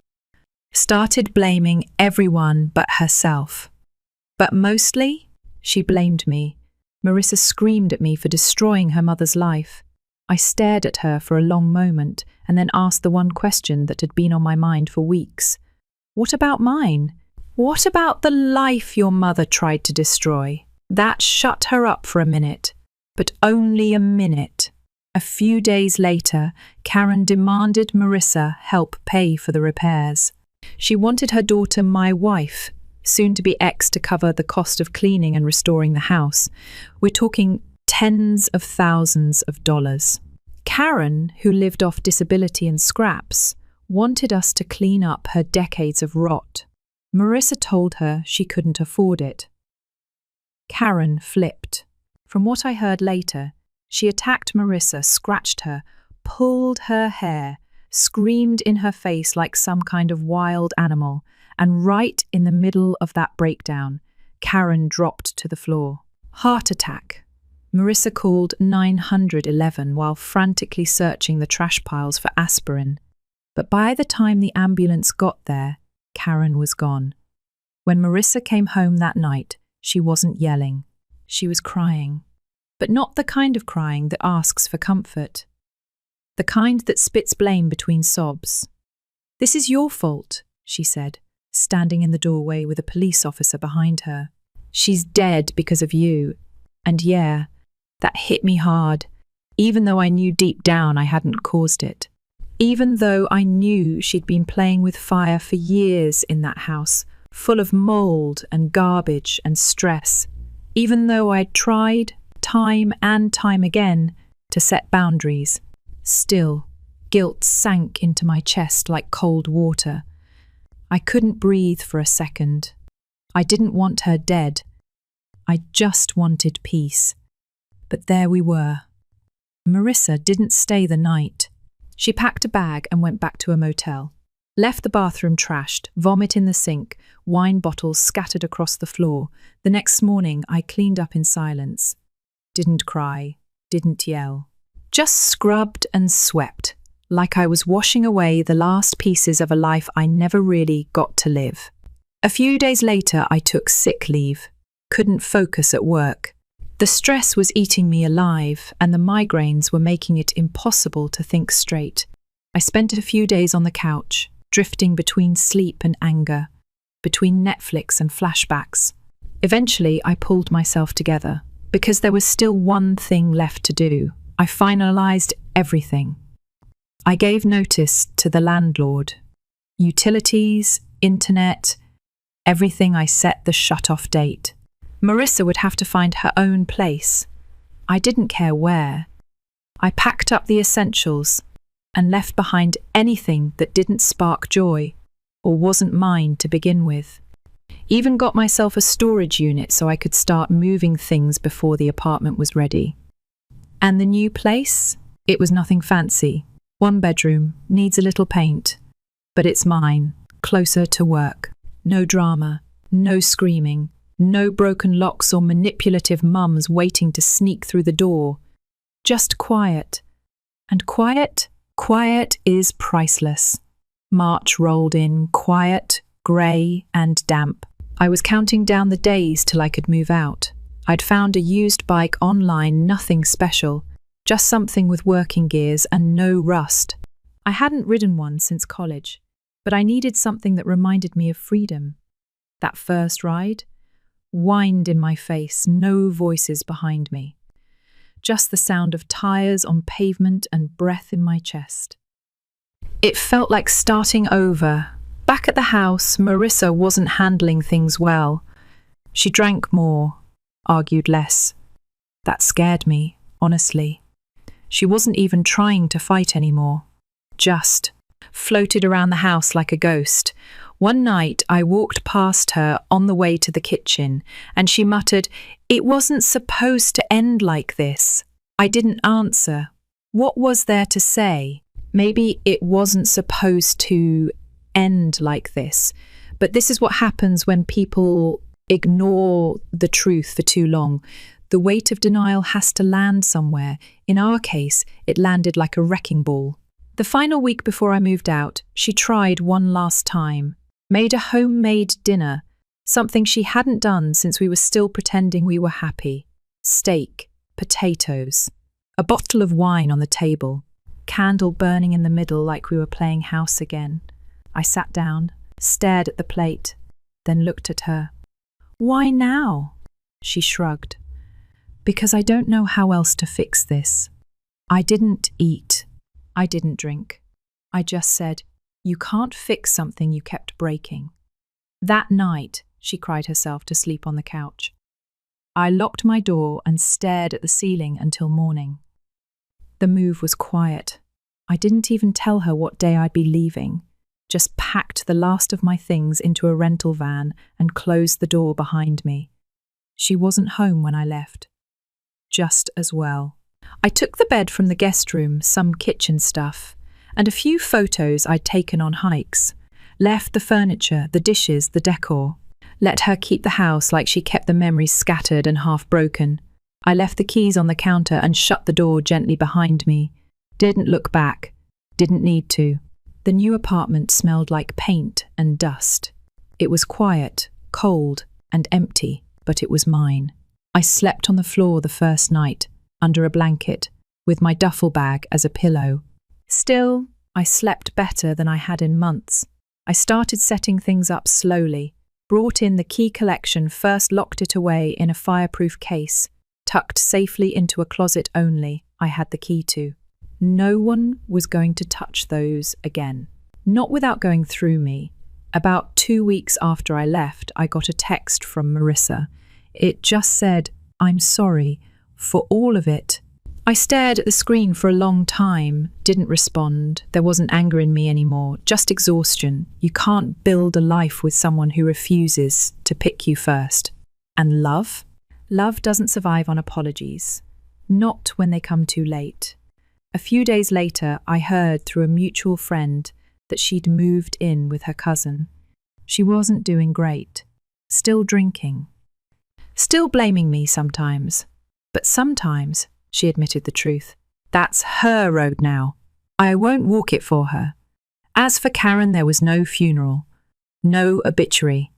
Started blaming everyone but herself. But mostly, she blamed me. Marissa screamed at me for destroying her mother's life. I stared at her for a long moment and then asked the one question that had been on my mind for weeks. What about mine? What about the life your mother tried to destroy? That shut her up for a minute, but only a minute. A few days later, Karen demanded Marissa help pay for the repairs. She wanted her daughter, my wife, soon to be ex, to cover the cost of cleaning and restoring the house. We're talking tens of thousands of dollars. Karen, who lived off disability and scraps, wanted us to clean up her decades of rot. Marissa told her she couldn't afford it. Karen flipped. From what I heard later, she attacked Marissa, scratched her, pulled her hair, screamed in her face like some kind of wild animal, and right in the middle of that breakdown, Karen dropped to the floor. Heart attack. Marissa called 911 while frantically searching the trash piles for aspirin. But by the time the ambulance got there, Karen was gone. When Marissa came home that night, she wasn't yelling. She was crying. But not the kind of crying that asks for comfort. The kind that spits blame between sobs. "This is your fault," she said, standing in the doorway with a police officer behind her. "She's dead because of you." And yeah, that hit me hard, even though I knew deep down I hadn't caused it. Even though I knew she'd been playing with fire for years in that house, full of mold and garbage and stress. Even though I'd tried, time and time again, to set boundaries. Still, guilt sank into my chest like cold water. I couldn't breathe for a second. I didn't want her dead. I just wanted peace. But there we were. Marissa didn't stay the night. She packed a bag and went back to a motel. Left the bathroom trashed, vomit in the sink, wine bottles scattered across the floor. The next morning, I cleaned up in silence. Didn't cry, didn't yell. Just scrubbed and swept, like I was washing away the last pieces of a life I never really got to live. A few days later, I took sick leave. Couldn't focus at work. The stress was eating me alive, and the migraines were making it impossible to think straight. I spent a few days on the couch, drifting between sleep and anger, between Netflix and flashbacks. Eventually, I pulled myself together, because there was still one thing left to do. I finalized everything. I gave notice to the landlord. Utilities, internet, everything. I set the shut-off date. Marissa would have to find her own place. I didn't care where. I packed up the essentials and left behind anything that didn't spark joy or wasn't mine to begin with. Even got myself a storage unit so I could start moving things before the apartment was ready. And the new place? It was nothing fancy. 1 bedroom, needs a little paint. But it's mine, closer to work. No drama, no screaming, no broken locks or manipulative mums waiting to sneak through the door. Just quiet. And quiet is priceless. March rolled in, quiet, grey and damp. I was counting down the days till I could move out. I'd found a used bike online, nothing special, just something with working gears and no rust. I hadn't ridden one since college, but I needed something that reminded me of freedom. That first ride whined in my face, no voices behind me. Just the sound of tyres on pavement and breath in my chest. It felt like starting over. Back at the house, Marissa wasn't handling things well. She drank more, argued less. That scared me, honestly. She wasn't even trying to fight anymore. Just floated around the house like a ghost. One night I walked past her on the way to the kitchen and she muttered, "It wasn't supposed to end like this." I didn't answer. What was there to say? Maybe it wasn't supposed to end like this. But this is what happens when people ignore the truth for too long. The weight of denial has to land somewhere. In our case, it landed like a wrecking ball. The final week before I moved out, she tried one last time. Made a homemade dinner, something she hadn't done since we were still pretending we were happy. Steak, potatoes, a bottle of wine on the table, candle burning in the middle like we were playing house again. I sat down, stared at the plate, then looked at her. "Why now?" She shrugged. "Because I don't know how else to fix this." I didn't eat. I didn't drink. I just said, "You can't fix something you kept breaking." That night, she cried herself to sleep on the couch. I locked my door and stared at the ceiling until morning. The move was quiet. I didn't even tell her what day I'd be leaving. Just packed the last of my things into a rental van and closed the door behind me. She wasn't home when I left. Just as well. I took the bed from the guest room, some kitchen stuff, and a few photos I'd taken on hikes. Left the furniture, the dishes, the decor. Let her keep the house like she kept the memories scattered and half broken. I left the keys on the counter and shut the door gently behind me. Didn't look back. Didn't need to. The new apartment smelled like paint and dust. It was quiet, cold, and empty, but it was mine. I slept on the floor the first night, under a blanket, with my duffel bag as a pillow. Still, I slept better than I had in months. I started setting things up slowly, brought in the key collection, first locked it away in a fireproof case, tucked safely into a closet only I had the key to. No one was going to touch those again. Not without going through me. About 2 weeks after I left, I got a text from Marissa. It just said, "I'm sorry for all of it." I stared at the screen for a long time, didn't respond. There wasn't anger in me anymore, just exhaustion. You can't build a life with someone who refuses to pick you first. And love? Love doesn't survive on apologies. Not when they come too late. A few days later, I heard through a mutual friend that she'd moved in with her cousin. She wasn't doing great. Still drinking. Still blaming me sometimes. But sometimes, she admitted the truth. That's her road now. I won't walk it for her. As for Karen, there was no funeral. No obituary.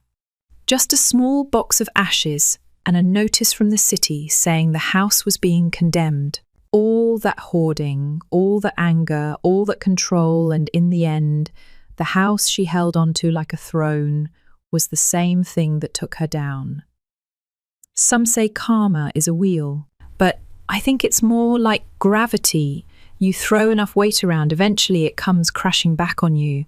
Just a small box of ashes and a notice from the city saying the house was being condemned. All that hoarding, all that anger, all that control, and in the end, the house she held onto like a throne was the same thing that took her down. Some say karma is a wheel, but I think it's more like gravity. You throw enough weight around, eventually it comes crashing back on you.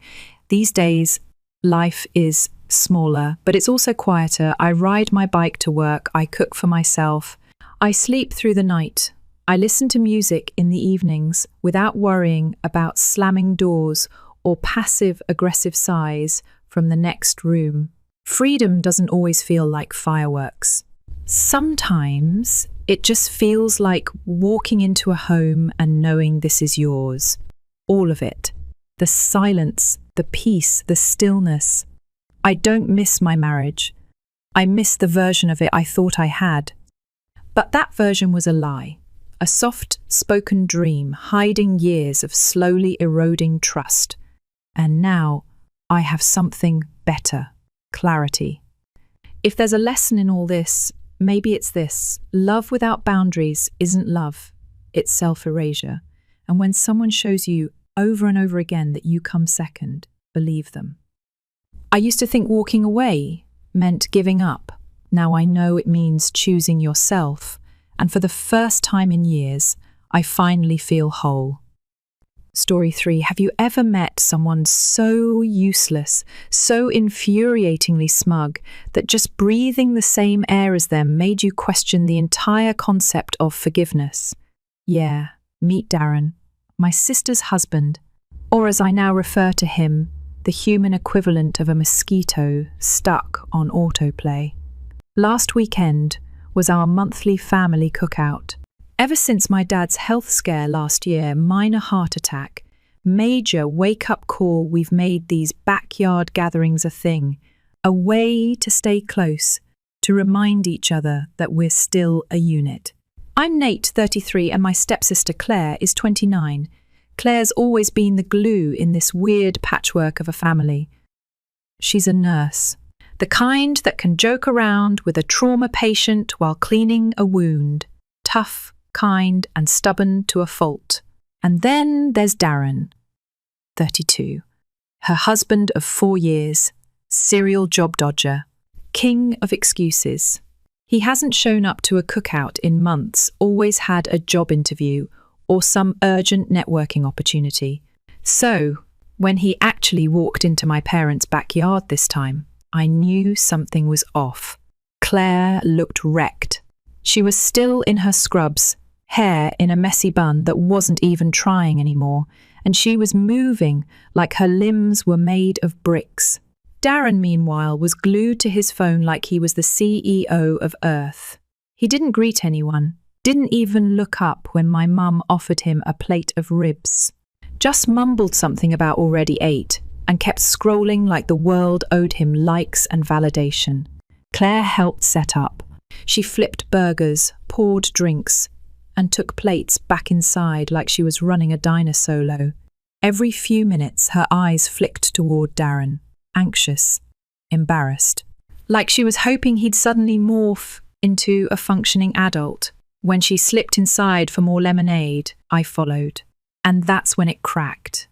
These days, life is smaller, but it's also quieter. I ride my bike to work, I cook for myself, I sleep through the night. I listen to music in the evenings without worrying about slamming doors or passive-aggressive sighs from the next room. Freedom doesn't always feel like fireworks. Sometimes it just feels like walking into a home and knowing this is yours. All of it. The silence, the peace, the stillness. I don't miss my marriage. I miss the version of it I thought I had. But that version was a lie. A soft-spoken dream hiding years of slowly eroding trust. And now I have something better. Clarity. If there's a lesson in all this, maybe it's this: love without boundaries isn't love, it's self-erasure. And when someone shows you over and over again that you come second, believe them. I used to think walking away meant giving up. Now I know it means choosing yourself, and for the first time in years, I finally feel whole. Story 3. Have you ever met someone so useless, so infuriatingly smug, that just breathing the same air as them made you question the entire concept of forgiveness? Yeah, meet Darren, my sister's husband, or as I now refer to him, the human equivalent of a mosquito stuck on autoplay. Last weekend was our monthly family cookout. Ever since my dad's health scare last year, minor heart attack, major wake-up call, we've made these backyard gatherings a thing, a way to stay close, to remind each other that we're still a unit. I'm Nate, 33, and my stepsister Claire is 29. Claire's always been the glue in this weird patchwork of a family. She's a nurse, the kind that can joke around with a trauma patient while cleaning a wound. Tough, kind, and stubborn to a fault. And then there's Darren, 32, her husband of 4 years, serial job dodger, king of excuses. He hasn't shown up to a cookout in months, always had a job interview or some urgent networking opportunity. So, when he actually walked into my parents' backyard this time, I knew something was off. Claire looked wrecked. She was still in her scrubs, hair in a messy bun that wasn't even trying anymore, and she was moving like her limbs were made of bricks. Darren, meanwhile, was glued to his phone like he was the CEO of Earth. He didn't greet anyone, didn't even look up when my mum offered him a plate of ribs. Just mumbled something about already ate, and kept scrolling like the world owed him likes and validation. Claire helped set up. She flipped burgers, poured drinks, and took plates back inside like she was running a diner solo. Every few minutes, her eyes flicked toward Darren, anxious, embarrassed, like she was hoping he'd suddenly morph into a functioning adult. When she slipped inside for more lemonade, I followed. And that's when it cracked.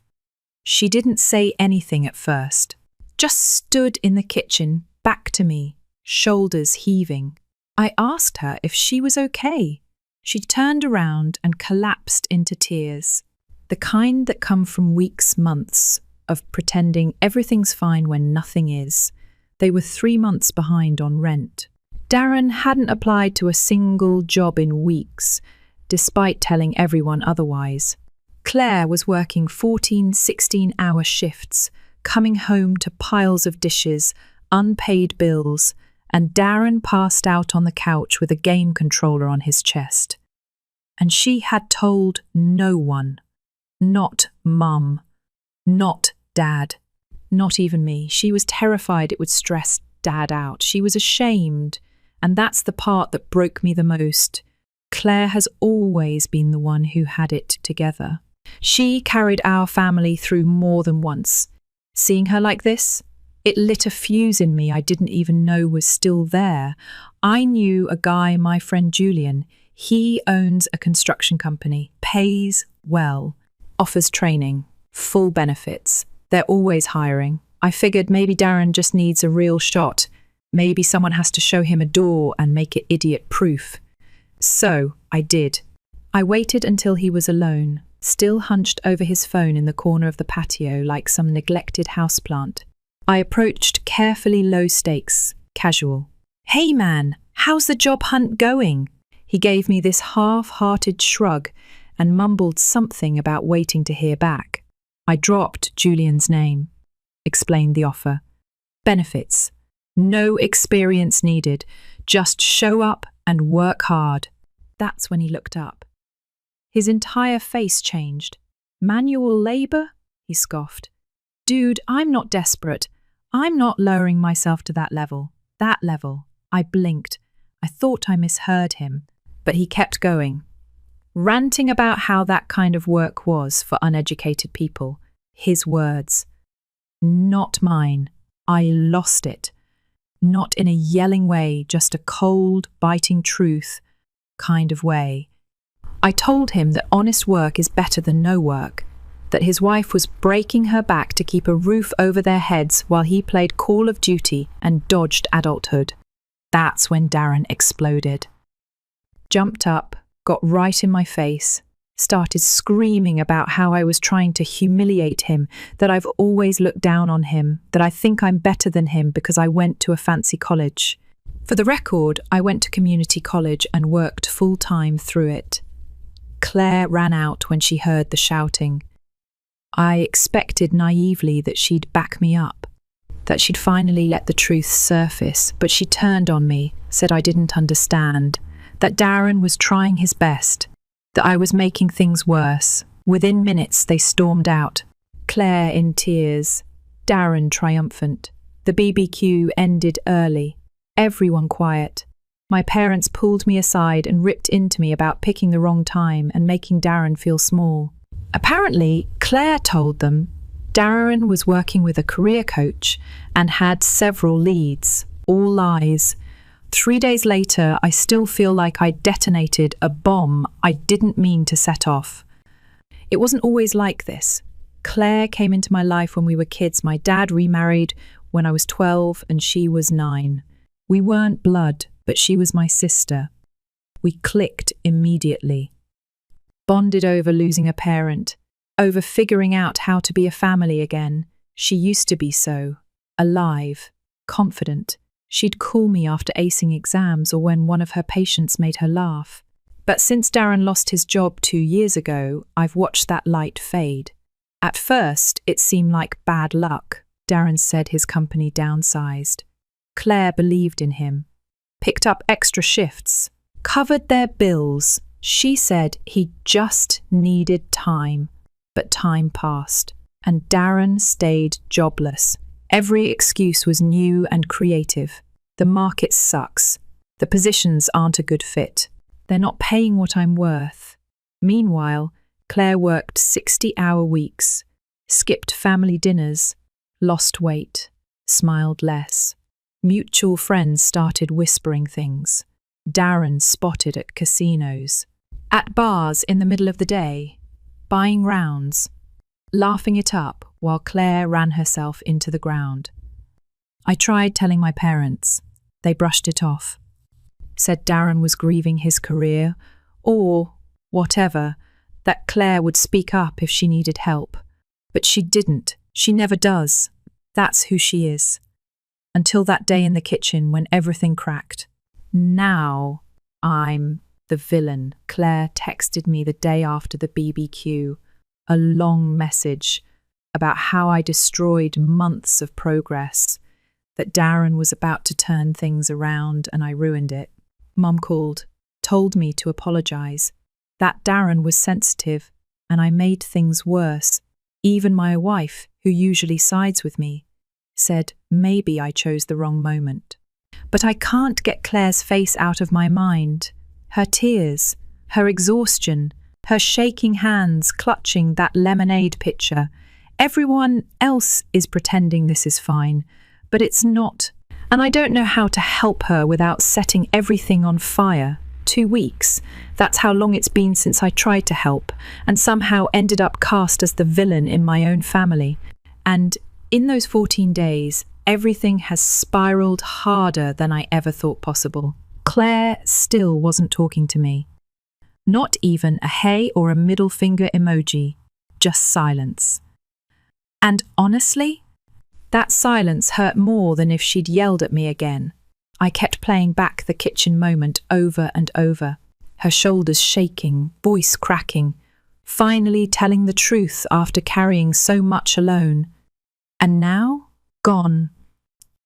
She didn't say anything at first, just stood in the kitchen, back to me, shoulders heaving. I asked her if she was okay. She turned around and collapsed into tears, the kind that come from weeks, months of pretending everything's fine when nothing is. They were 3 months behind on rent. Darren hadn't applied to a single job in weeks, despite telling everyone otherwise. Claire was working 14, 16-hour shifts, coming home to piles of dishes, unpaid bills, and Darren passed out on the couch with a game controller on his chest. And she had told no one. Not Mum. Not Dad. Not even me. She was terrified it would stress Dad out. She was ashamed. And that's the part that broke me the most. Claire has always been the one who had it together. She carried our family through more than once. Seeing her like this, it lit a fuse in me I didn't even know was still there. I knew a guy, my friend Julian. He owns a construction company, pays well, offers training, full benefits. They're always hiring. I figured maybe Darren just needs a real shot. Maybe someone has to show him a door and make it idiot-proof. So I did. I waited until he was alone, still hunched over his phone in the corner of the patio like some neglected houseplant. I approached carefully, low stakes, casual. "Hey man, how's the job hunt going?" He gave me this half-hearted shrug and mumbled something about waiting to hear back. I dropped Julian's name, explained the offer. Benefits, No experience needed. Just show up and work hard. That's when he looked up. His entire face changed. Manual labor? He scoffed. Dude, I'm not desperate. I'm not lowering myself to that level. That level. I blinked. I thought I misheard him, but he kept going, ranting about how that kind of work was for uneducated people. His words. Not mine. I lost it. Not in a yelling way, just a cold, biting truth kind of way. I told him that honest work is better than no work, that his wife was breaking her back to keep a roof over their heads while he played Call of Duty and dodged adulthood. That's when Darren exploded. Jumped up, got right in my face, started screaming about how I was trying to humiliate him, that I've always looked down on him, that I think I'm better than him because I went to a fancy college. For the record, I went to community college and worked full-time through it. Claire ran out when she heard the shouting. I expected naively that she'd back me up, that she'd finally let the truth surface, but she turned on me, said I didn't understand, that Darren was trying his best, that I was making things worse. Within minutes, they stormed out. Claire in tears, Darren triumphant. The BBQ ended early. Everyone quiet. My parents pulled me aside and ripped into me about picking the wrong time and making Darren feel small. Apparently, Claire told them Darren was working with a career coach and had several leads. All lies. 3 days later, I still feel like I detonated a bomb I didn't mean to set off. It wasn't always like this. Claire came into my life when we were kids. My dad remarried when I was 12 and she was 9. We weren't blood, but she was my sister. We clicked immediately. Bonded over losing a parent, over figuring out how to be a family again. She used to be so. Alive, confident. She'd call me after acing exams or when one of her patients made her laugh. But since Darren lost his job 2 years ago, I've watched that light fade. At first, it seemed like bad luck. Darren said his company downsized. Claire believed in him, picked up extra shifts, covered their bills. She said he just needed time, but time passed, and Darren stayed jobless. Every excuse was new and creative. The market sucks. The positions aren't a good fit. They're not paying what I'm worth. Meanwhile, Claire worked 60-hour weeks, skipped family dinners, lost weight, smiled less. Mutual friends started whispering things. Darren spotted at casinos, at bars in the middle of the day, buying rounds, laughing it up while Claire ran herself into the ground. I tried telling my parents. They brushed it off. Said Darren was grieving his career, or whatever, that Claire would speak up if she needed help. But she didn't. She never does. That's who she is. Until that day in the kitchen when everything cracked. Now I'm the villain. Claire texted me the day after the BBQ, a long message about how I destroyed months of progress, that Darren was about to turn things around and I ruined it. Mum called, told me to apologize, that Darren was sensitive and I made things worse. Even my wife, who usually sides with me, said maybe I chose the wrong moment. But I can't get Claire's face out of my mind. Her tears, her exhaustion, her shaking hands clutching that lemonade pitcher. Everyone else is pretending this is fine, but it's not. And I don't know how to help her without setting everything on fire. 2 weeks. That's how long it's been since I tried to help, and somehow ended up cast as the villain in my own family. And in those 14 days, everything has spiraled harder than I ever thought possible. Claire still wasn't talking to me. Not even a hey or a middle finger emoji, just silence. And honestly, that silence hurt more than if she'd yelled at me again. I kept playing back the kitchen moment over and over, her shoulders shaking, voice cracking, finally telling the truth after carrying so much alone. And now, gone.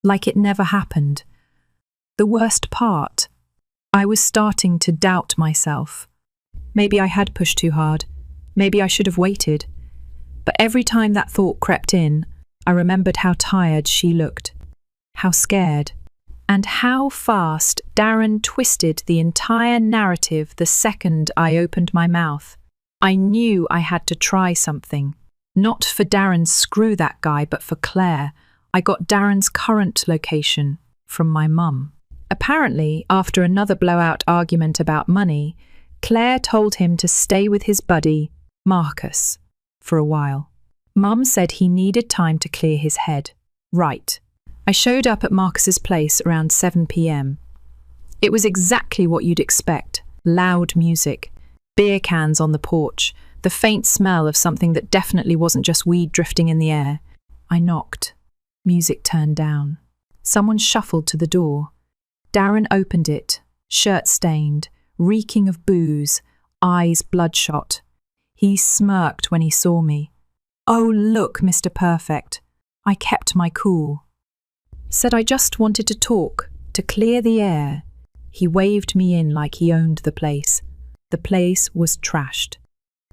like it never happened. The worst part, I was starting to doubt myself. Maybe I had pushed too hard. Maybe I should have waited. But every time that thought crept in, I remembered how tired she looked, how scared, and how fast Darren twisted the entire narrative the second I opened my mouth. I knew I had to try something. Not for Darren's screw that guy, but for Claire. I got Darren's current location from my mum. Apparently, after another blowout argument about money, Claire told him to stay with his buddy, Marcus, for a while. Mum said he needed time to clear his head. Right. I showed up at Marcus's place around 7 p.m. It was exactly what you'd expect. Loud music, beer cans on the porch, the faint smell of something that definitely wasn't just weed drifting in the air. I knocked. Music turned down. Someone shuffled to the door. Darren opened it, shirt stained, reeking of booze, eyes bloodshot. He smirked when he saw me. "Oh, look, Mr. Perfect." I kept my cool. Said I just wanted to talk, to clear the air. He waved me in like he owned the place. The place was trashed.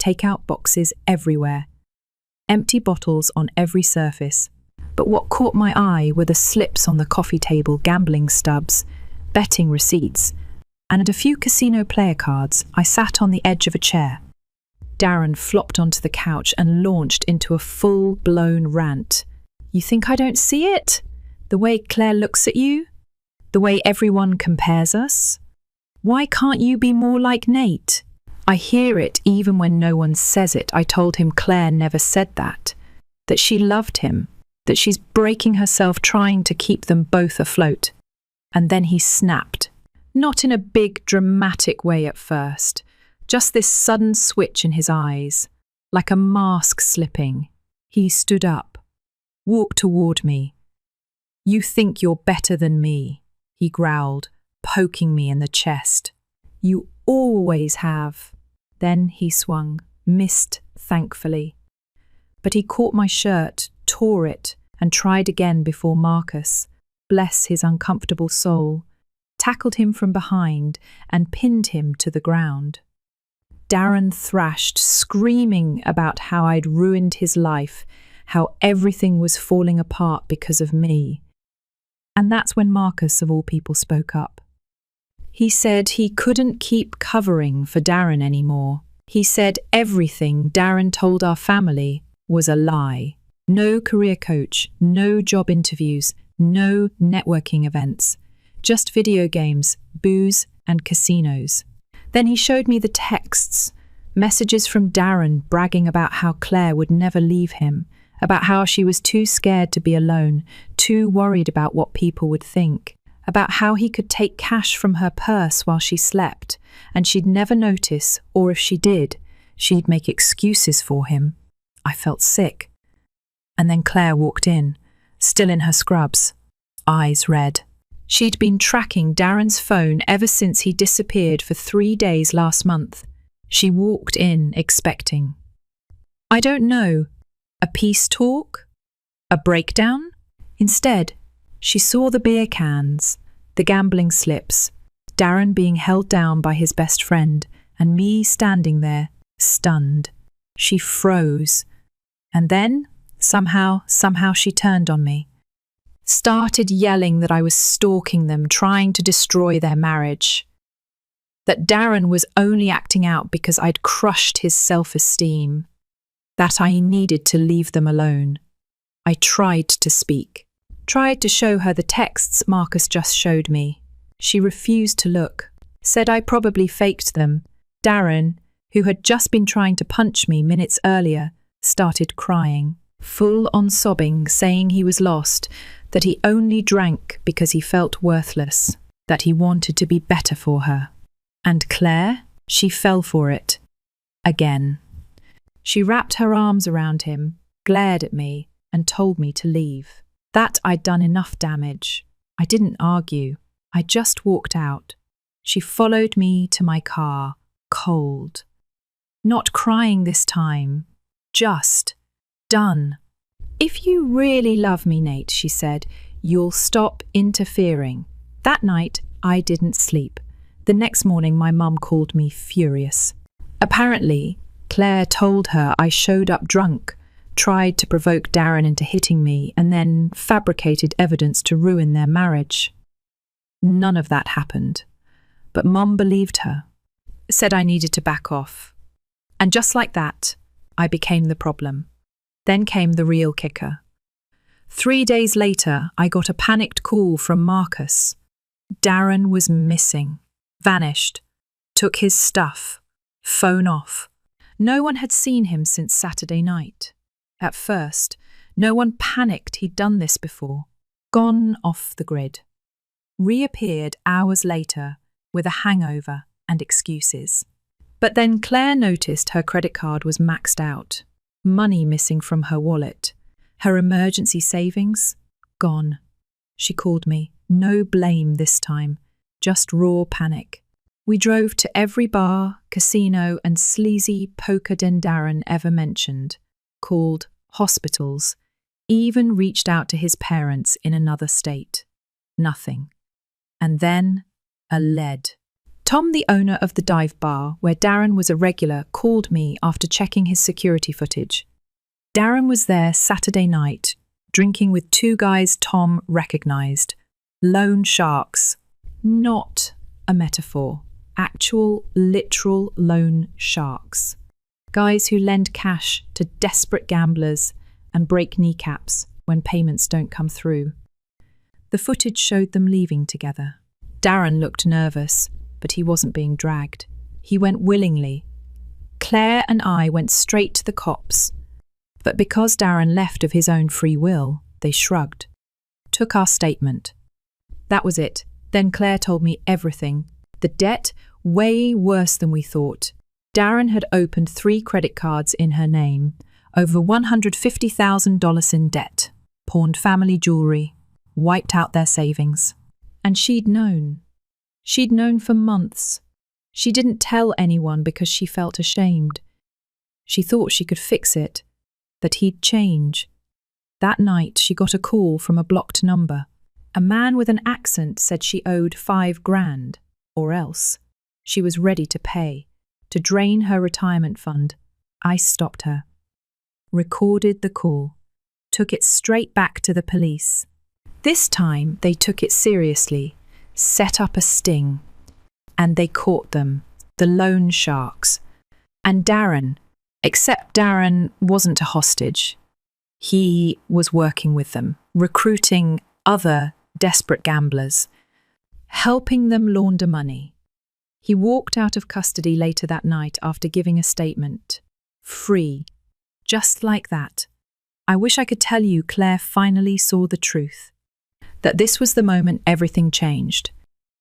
Takeout boxes everywhere. Empty bottles on every surface. But what caught my eye were the slips on the coffee table, gambling stubs, betting receipts, and a few casino player cards. I sat on the edge of a chair. Darren flopped onto the couch and launched into a full-blown rant. "You think I don't see it? The way Claire looks at you? The way everyone compares us? Why can't you be more like Nate? I hear it even when no one says it." I told him Claire never said that she loved him, that she's breaking herself trying to keep them both afloat. And then he snapped. Not in a big, dramatic way at first. Just this sudden switch in his eyes, like a mask slipping. He stood up, walked toward me. "You think you're better than me," he growled, poking me in the chest. "You always have." Then he swung, missed thankfully. But he caught my shirt, tore it, and tried again before Marcus, bless his uncomfortable soul, tackled him from behind and pinned him to the ground. Darren thrashed, screaming about how I'd ruined his life, how everything was falling apart because of me. And that's when Marcus, of all people, spoke up. He said he couldn't keep covering for Darren anymore. He said everything Darren told our family was a lie. No career coach, no job interviews, no networking events, just video games, booze, and casinos. Then he showed me the texts, messages from Darren bragging about how Claire would never leave him, about how she was too scared to be alone, too worried about what people would think, about how he could take cash from her purse while she slept, and she'd never notice, or if she did, she'd make excuses for him. I felt sick. And then Claire walked in, still in her scrubs, eyes red. She'd been tracking Darren's phone ever since he disappeared for 3 days last month. She walked in expecting, I don't know, a peace talk? A breakdown? Instead, she saw the beer cans, the gambling slips, Darren being held down by his best friend, and me standing there, stunned. She froze. And then, somehow she turned on me. Started yelling that I was stalking them, trying to destroy their marriage. That Darren was only acting out because I'd crushed his self-esteem. That I needed to leave them alone. I tried to speak. Tried to show her the texts Marcus just showed me. She refused to look. Said I probably faked them. Darren, who had just been trying to punch me minutes earlier, started crying. Full on sobbing, saying he was lost, that he only drank because he felt worthless, that he wanted to be better for her. And Claire, she fell for it. Again. She wrapped her arms around him, glared at me, and told me to leave. That I'd done enough damage. I didn't argue. I just walked out. She followed me to my car, cold. Not crying this time. Just done. If you really love me, Nate, she said, You'll stop interfering. That night, I didn't sleep. The next morning, my mum called me furious. Apparently, Claire told her I showed up drunk, tried to provoke Darren into hitting me, and then fabricated evidence to ruin their marriage. None of that happened, but Mum believed her, said I needed to back off. And just like that, I became the problem. Then came the real kicker. 3 days later, I got a panicked call from Marcus. Darren was missing, vanished, took his stuff, phone off. No one had seen him since Saturday night. At first, no one panicked he'd done this before. Gone off the grid. Reappeared hours later with a hangover and excuses. But then Claire noticed her credit card was maxed out. Money missing from her wallet. Her emergency savings, gone. She called me. No blame this time, just raw panic. We drove to every bar, casino and sleazy poker den Darren ever mentioned, called hospitals, even reached out to his parents in another state. Nothing. And then a lead. Tom, the owner of the dive bar where Darren was a regular, called me after checking his security footage. Darren was there Saturday night, drinking with 2 guys Tom recognized. Loan sharks. Not a metaphor. Actual, literal loan sharks. Guys who lend cash to desperate gamblers and break kneecaps when payments don't come through. The footage showed them leaving together. Darren looked nervous, but he wasn't being dragged. He went willingly. Claire and I went straight to the cops. But because Darren left of his own free will, they shrugged. Took our statement. That was it. Then Claire told me everything. The debt, way worse than we thought. Darren had opened 3 credit cards in her name, over $150,000 in debt, pawned family jewelry, wiped out their savings. And she'd known. She'd known for months. She didn't tell anyone because she felt ashamed. She thought she could fix it, that he'd change. That night she got a call from a blocked number. A man with an accent said she owed $5,000, or else. She was ready to pay, to drain her retirement fund. I stopped her. Recorded the call. Took it straight back to the police. This time they took it seriously, set up a sting. And they caught them, the loan sharks. And Darren, except Darren wasn't a hostage. He was working with them, recruiting other desperate gamblers, helping them launder money. He walked out of custody later that night after giving a statement. Free. Just like that. I wish I could tell you Claire finally saw the truth. That this was the moment everything changed.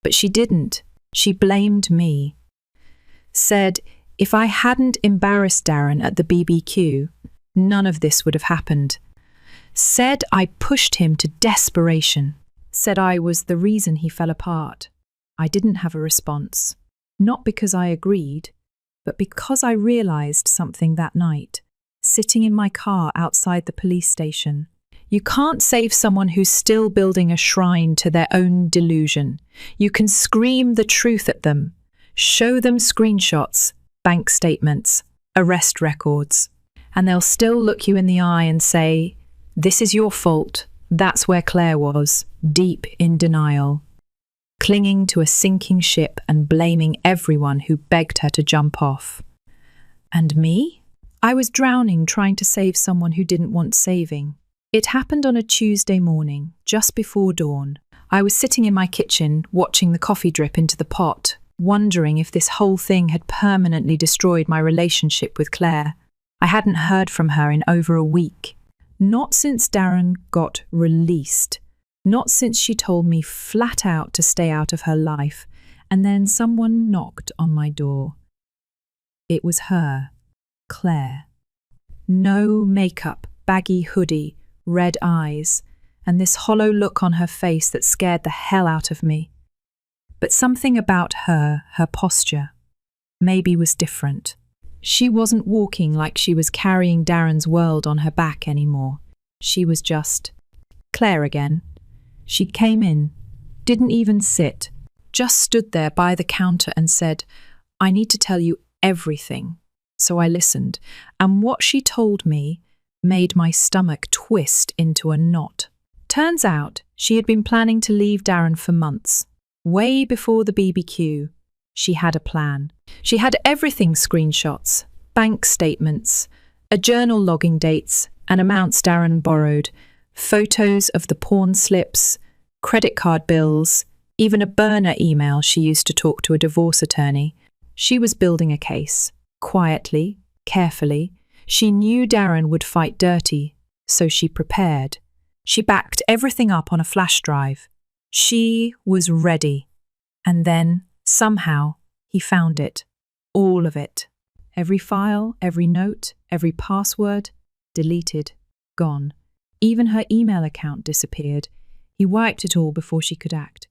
But she didn't. She blamed me. Said, if I hadn't embarrassed Darren at the BBQ, none of this would have happened. Said I pushed him to desperation. Said I was the reason he fell apart. I didn't have a response. Not because I agreed, but because I realized something that night, sitting in my car outside the police station. You can't save someone who's still building a shrine to their own delusion. You can scream the truth at them, show them screenshots, bank statements, arrest records, and they'll still look you in the eye and say, this is your fault. That's where Claire was, deep in denial, clinging to a sinking ship and blaming everyone who begged her to jump off. And me? I was drowning trying to save someone who didn't want saving. It happened on a Tuesday morning, just before dawn. I was sitting in my kitchen, watching the coffee drip into the pot, wondering if this whole thing had permanently destroyed my relationship with Claire. I hadn't heard from her in over a week. Not since Darren got released. Not since she told me flat out to stay out of her life, and then someone knocked on my door. It was her, Claire. No makeup, baggy hoodie, red eyes, and this hollow look on her face that scared the hell out of me. But something about her posture, maybe was different. She wasn't walking like she was carrying Darren's world on her back anymore. She was just Claire again. She came in, didn't even sit, just stood there by the counter and said, "I need to tell you everything." So I listened, and what she told me made my stomach twist into a knot. Turns out she had been planning to leave Darren for months. Way before the BBQ, she had a plan. She had everything: screenshots, bank statements, a journal logging dates and amounts Darren borrowed, photos of the pawn slips, credit card bills, even a burner email she used to talk to a divorce attorney. She was building a case. Quietly, carefully. She knew Darren would fight dirty, so she prepared. She backed everything up on a flash drive. She was ready. And then, somehow, he found it. All of it. Every file, every note, every password, deleted, gone. Even her email account disappeared. He wiped it all before she could act.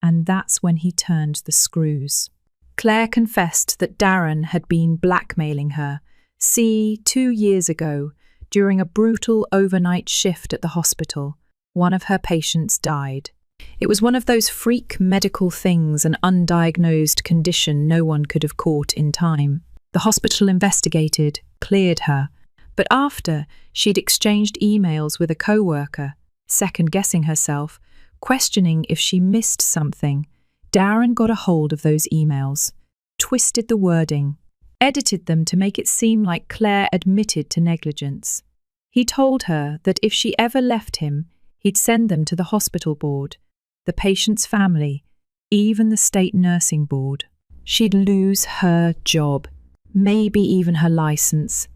And that's when he turned the screws. Claire confessed that Darren had been blackmailing her. 2 years ago, during a brutal overnight shift at the hospital, one of her patients died. It was one of those freak medical things, an undiagnosed condition no one could have caught in time. The hospital investigated, cleared her, but after she'd exchanged emails with a co-worker, second-guessing herself, questioning if she missed something, Darren got a hold of those emails, twisted the wording, edited them to make it seem like Claire admitted to negligence. He told her that if she ever left him, he'd send them to the hospital board, the patient's family, even the state nursing board. She'd lose her job, maybe even her license.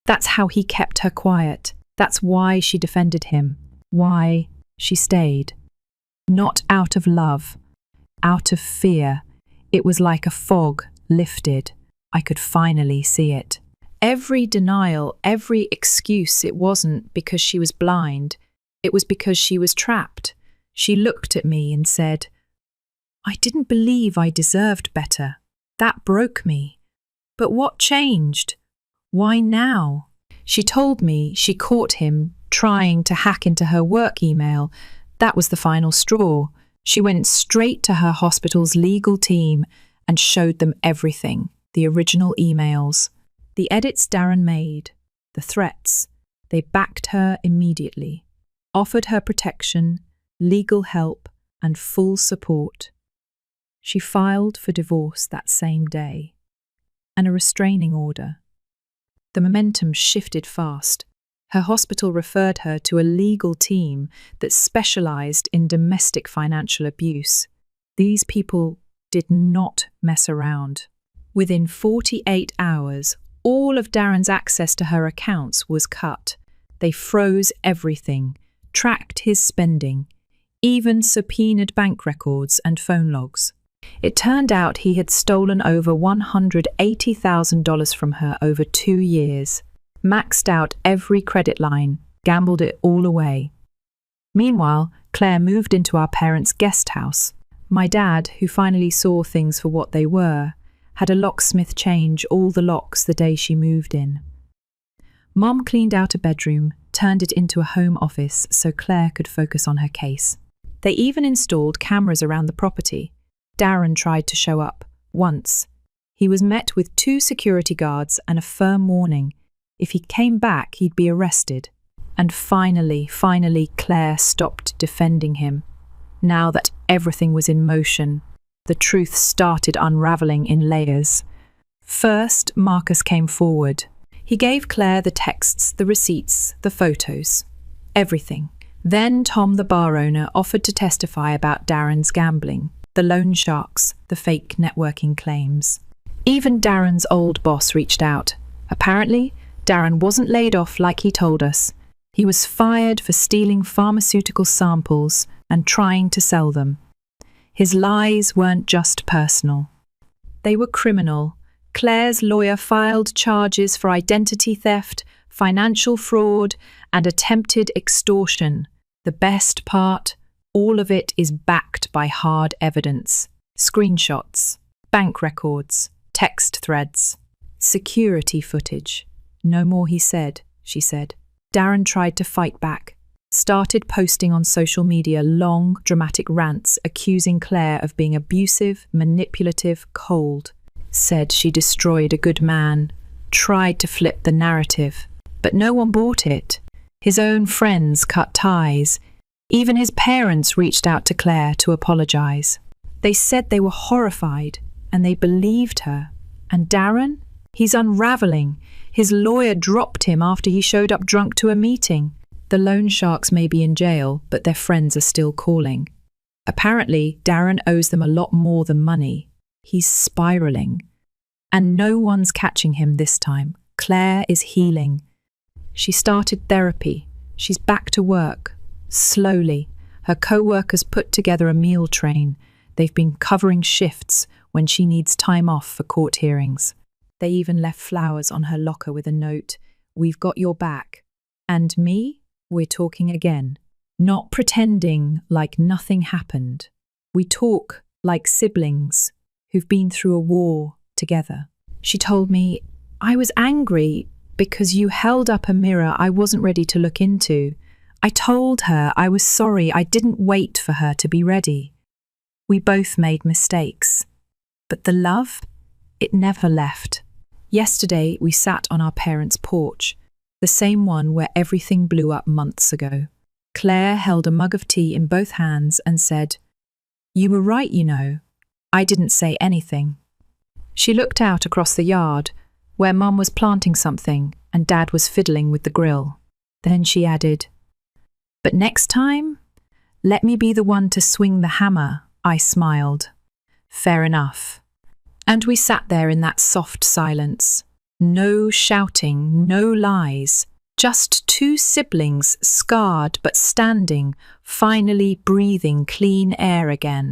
That's how he kept her quiet. That's why she defended him. Why she stayed. Not out of love. Out of fear. It was like a fog lifted. I could finally see it. Every denial, every excuse, it wasn't because she was blind. It was because she was trapped. She looked at me and said, "I didn't believe I deserved better. That broke me. But what changed? Why now?" She told me she caught him trying to hack into her work email. That was the final straw. She went straight to her hospital's legal team and showed them everything, the original emails, the edits Darren made, the threats. They backed her immediately, offered her protection, legal help, and full support. She filed for divorce that same day, and a restraining order. The momentum shifted fast. Her hospital referred her to a legal team that specialized in domestic financial abuse. These people did not mess around. Within 48 hours, all of Darren's access to her accounts was cut. They froze everything, tracked his spending, even subpoenaed bank records and phone logs. It turned out he had stolen over $180,000 from her over 2 years, maxed out every credit line, gambled it all away. Meanwhile, Claire moved into our parents' guest house. My dad, who finally saw things for what they were, had a locksmith change all the locks the day she moved in. Mom cleaned out a bedroom, turned it into a home office so Claire could focus on her case. They even installed cameras around the property. Darren tried to show up, once. He was met with 2 security guards and a firm warning. If he came back, he'd be arrested. And finally, Claire stopped defending him. Now that everything was in motion, the truth started unraveling in layers. First, Marcus came forward. He gave Claire the texts, the receipts, the photos, everything. Then Tom, the bar owner, offered to testify about Darren's gambling, the loan sharks, the fake networking claims. Even Darren's old boss reached out. Apparently, Darren wasn't laid off like he told us. He was fired for stealing pharmaceutical samples and trying to sell them. His lies weren't just personal. They were criminal. Claire's lawyer filed charges for identity theft, financial fraud, and attempted extortion. The best part, all of it is backed by hard evidence. Screenshots, bank records, text threads, security footage. "No more," he said, she said. Darren tried to fight back. started posting on social media long, dramatic rants accusing Claire of being abusive, manipulative, cold. Said she destroyed a good man, tried to flip the narrative, but no one bought it. His own friends cut ties. Even his parents reached out to Claire to apologize. They said they were horrified, and they believed her. And Darren? He's unraveling. His lawyer dropped him after he showed up drunk to a meeting. The loan sharks may be in jail, but their friends are still calling. Apparently, Darren owes them a lot more than money. He's spiraling. And no one's catching him this time. Claire is healing. She started therapy. She's back to work. Slowly. Her co-workers put together a meal train. They've been covering shifts when she needs time off for court hearings. They even left flowers on her locker with a note, "We've got your back." And me? We're talking again. Not pretending like nothing happened. We talk like siblings who've been through a war together. She told me, "I was angry because you held up a mirror I wasn't ready to look into. I told her I was sorry I didn't wait for her to be ready. We both made mistakes. But the love, it never left." Yesterday, we sat on our parents' porch, the same one where everything blew up months ago. Claire held a mug of tea in both hands and said, "You were right, you know. I didn't say anything." She looked out across the yard, where Mum was planting something and Dad was fiddling with the grill. Then she added, "But next time, let me be the one to swing the hammer." I smiled. Fair enough. And we sat there in that soft silence. No shouting, no lies. Just two siblings, scarred but standing, finally breathing clean air again.